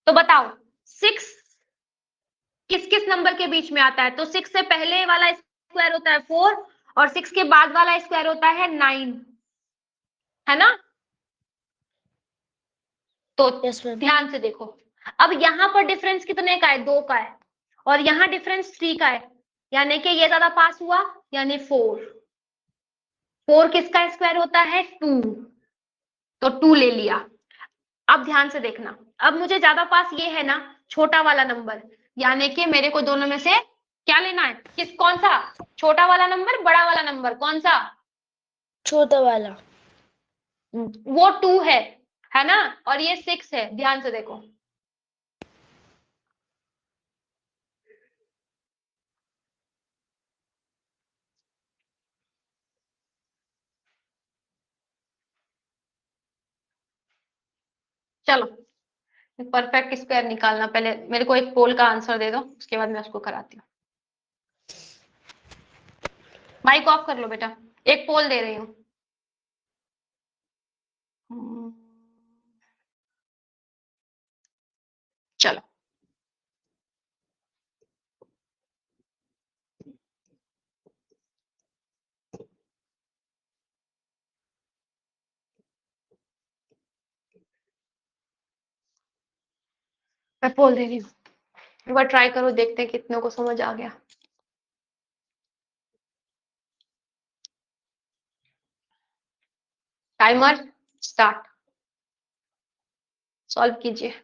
तो बताओ 6 किस किस नंबर के बीच में आता है? तो 6 से पहले वाला स्क्वायर होता है 4 और 6 के बाद वाला स्क्वायर होता है 9, है ना। तो यस मैम। ध्यान से देखो, अब यहाँ पर डिफरेंस कितने का है? 2 का है, और यहाँ डिफरेंस 3 का है, यानी कि ये ज्यादा पास हुआ, यानी 4। 4 किसका स्क्वायर होता है? 2, तो 2 ले लिया। अब ध्यान से देखना, अब मुझे ज्यादा पास ये है ना, छोटा वाला नंबर, यानी कि मेरे को दोनों में से क्या लेना है? कौन सा? छोटा वाला नंबर, बड़ा वाला नंबर, कौन सा? छोटा वाला। वो 2 है ना, और ये 6 है। ध्यान से देखो, चलो परफेक्ट स्क्वायर निकालना, पहले मेरे को एक पोल का आंसर दे दो, उसके बाद मैं उसको कराती हूँ। माइक ऑफ कर लो बेटा, एक पोल दे रही हूँ। चलो मैं पोल दे रही हूँ, एक बार ट्राई करो, देखते हैं कितनों को समझ आ गया। टाइमर स्टार्ट, सॉल्व कीजिए।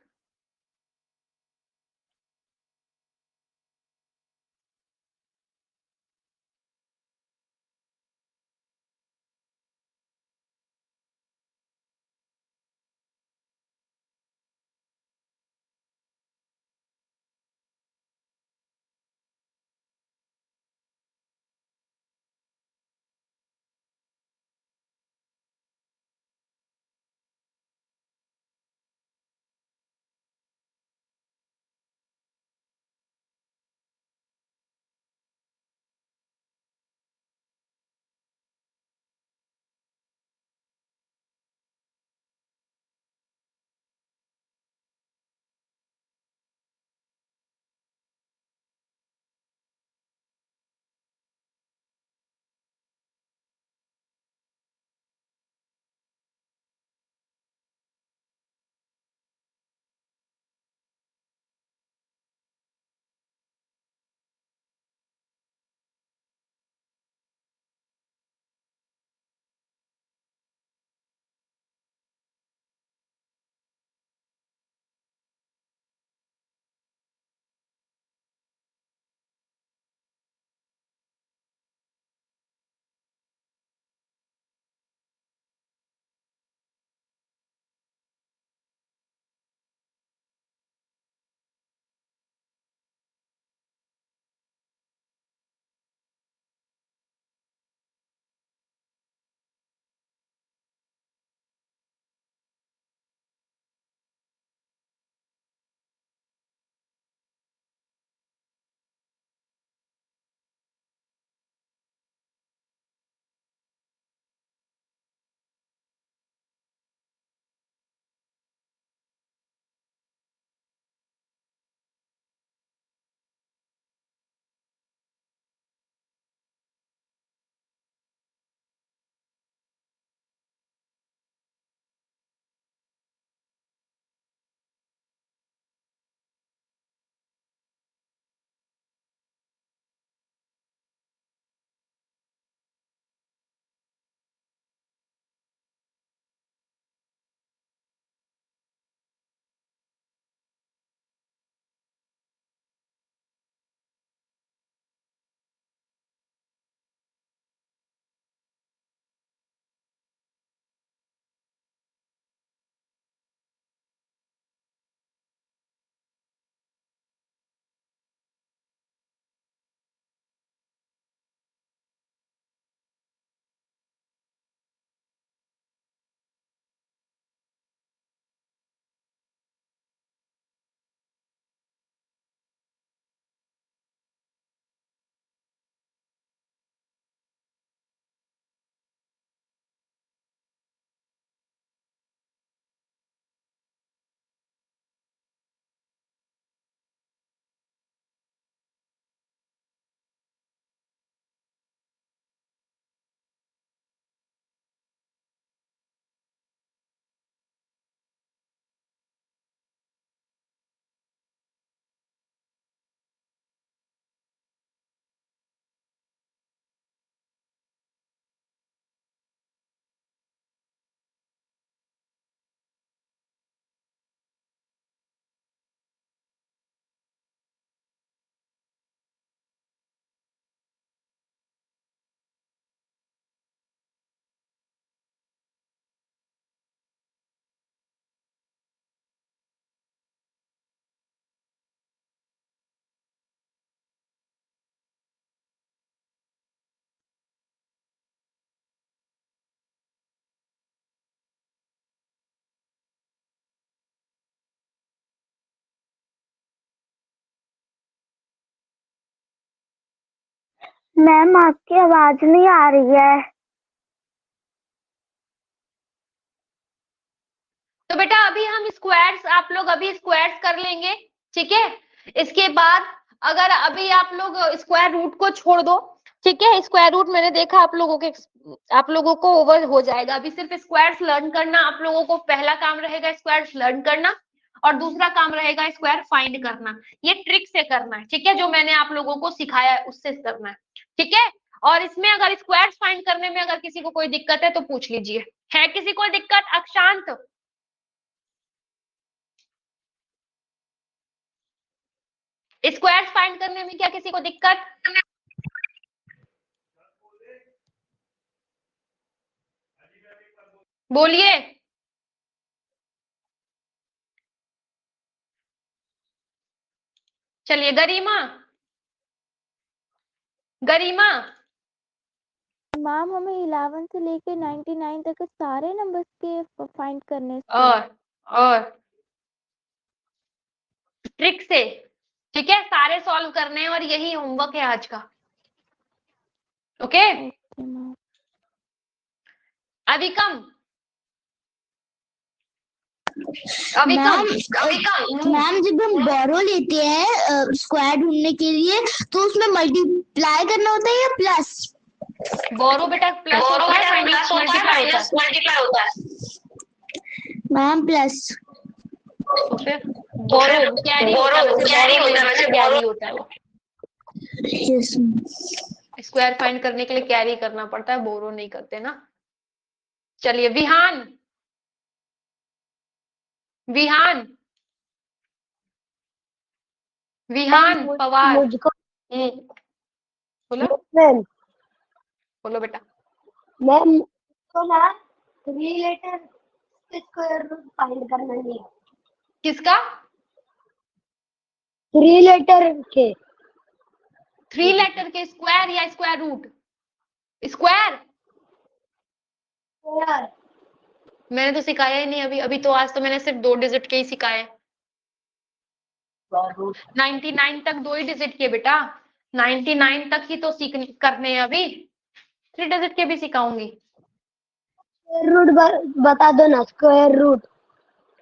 मैम आपकी आवाज नहीं आ रही है। तो बेटा अभी हम स्क्वायर्स, आप लोग अभी स्क्वायर्स कर लेंगे, ठीक है। इसके बाद अगर अभी आप लोग स्क्वायर रूट को छोड़ दो, ठीक है, स्क्वायर रूट मैंने देखा आप लोगों को ओवर हो जाएगा। अभी सिर्फ स्क्वायर्स लर्न करना आप लोगों को पहला काम रहेगा, स्क्वायर्स लर्न करना, और दूसरा काम रहेगा स्क्वायर फाइंड करना। ये ट्रिक से करना है, ठीक है, जो मैंने आप लोगों को सिखाया है उससे करना है, ठीक है। और इसमें अगर स्क्वायर्स फाइंड करने में अगर किसी को कोई दिक्कत है तो पूछ लीजिए। है किसी को दिक्कत? अक्षांत, स्क्वायर्स फाइंड करने में क्या किसी को दिक्कत? बोलिए। चलिए गरिमा, गरिमा। मैम हमें 11 से लेके 99 तक के सारे नंबर्स के फाइंड करने और ट्रिक से, ठीक है, सारे सॉल्व करने हैं और यही होमवर्क है आज का। ओके, अविकम, मैम जब हम बोरो लेते हैं स्क्वायर ढूंढने के लिए तो उसमें मल्टीप्लाई करना होता है या प्लस? बोरो बेटा प्लस होता है, मल्टीप्लाई होता है। Ma'am plus. तो फिर बोरो कैरी होता है, वैसे कैरी होता है वो। यस। स्क्वायर फाइंड करने के लिए कैरी करना पड़ता है, बोरो नहीं करते ना। चलिए विहान, विहान, विहान पवार। मुझको बोलो, मैम, बोलो बेटा। मैम तो ना 3 लेटर स्क्वायर रूट फाइंड करना नहीं है। किसका? 3 लेटर के 3 लेटर के स्क्वायर या स्क्वायर रूट? स्क्वायर यार मैंने तो सिखाया ही नहीं अभी तो आज तो मैंने सिर्फ 2 डिजिट के ही सिखाए। 99 तक 2 ही डिजिट के बेटा, 99 तक ही तो सीख करने हैं अभी, 3 डिजिट के भी सिखाऊंगी। रूट बता दो ना, स्क्वायर रूट।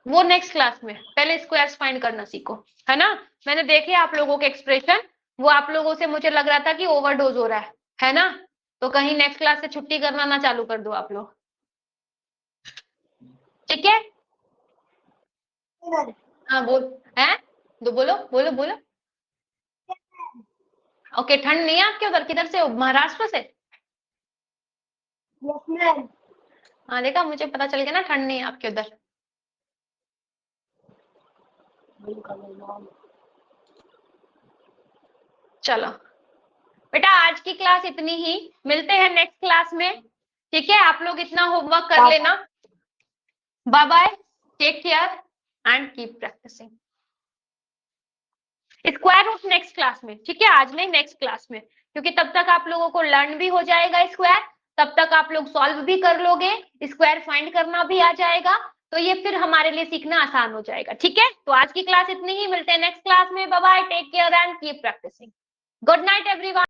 वो नेक्स्ट क्लास में, पहले स्क्वायर्स फाइंड करना सीखो, है ना। मैंने देखे आप लोगों के एक्सप्रेशन, वो आप लोगों से मुझे लग रहा था कि ओवरडोज हो रहा है ना। तो कहीं नेक्स्ट क्लास से छुट्टी करना ना चालू कर दो आप लोग, ठीक है। हाँ बोल, है तो बोलो बोलो बोलो। ओके, ठंड नहीं है आपके उधर? किधर से हो? महाराष्ट्र से? Yes ma'am. हाँ देखा, मुझे पता चल गया ना ठंड नहीं है आपके उधर। चलो बेटा आज की क्लास इतनी ही, मिलते हैं नेक्स्ट क्लास में, ठीक है। आप लोग इतना होमवर्क कर लेना। Bye bye, take care and keep practising. Square root next class में, ठीक है, आज नहीं नेक्स्ट क्लास में, क्योंकि तब तक आप लोगों को लर्न भी हो जाएगा स्क्वायर, तब तक आप लोग सॉल्व भी कर लोगे, स्क्वायर फाइंड करना भी आ जाएगा, तो ये फिर हमारे लिए सीखना आसान हो जाएगा, ठीक है। तो आज की क्लास इतनी ही, मिलते हैं नेक्स्ट क्लास में। Bye bye, take care and keep practising. Good night everyone.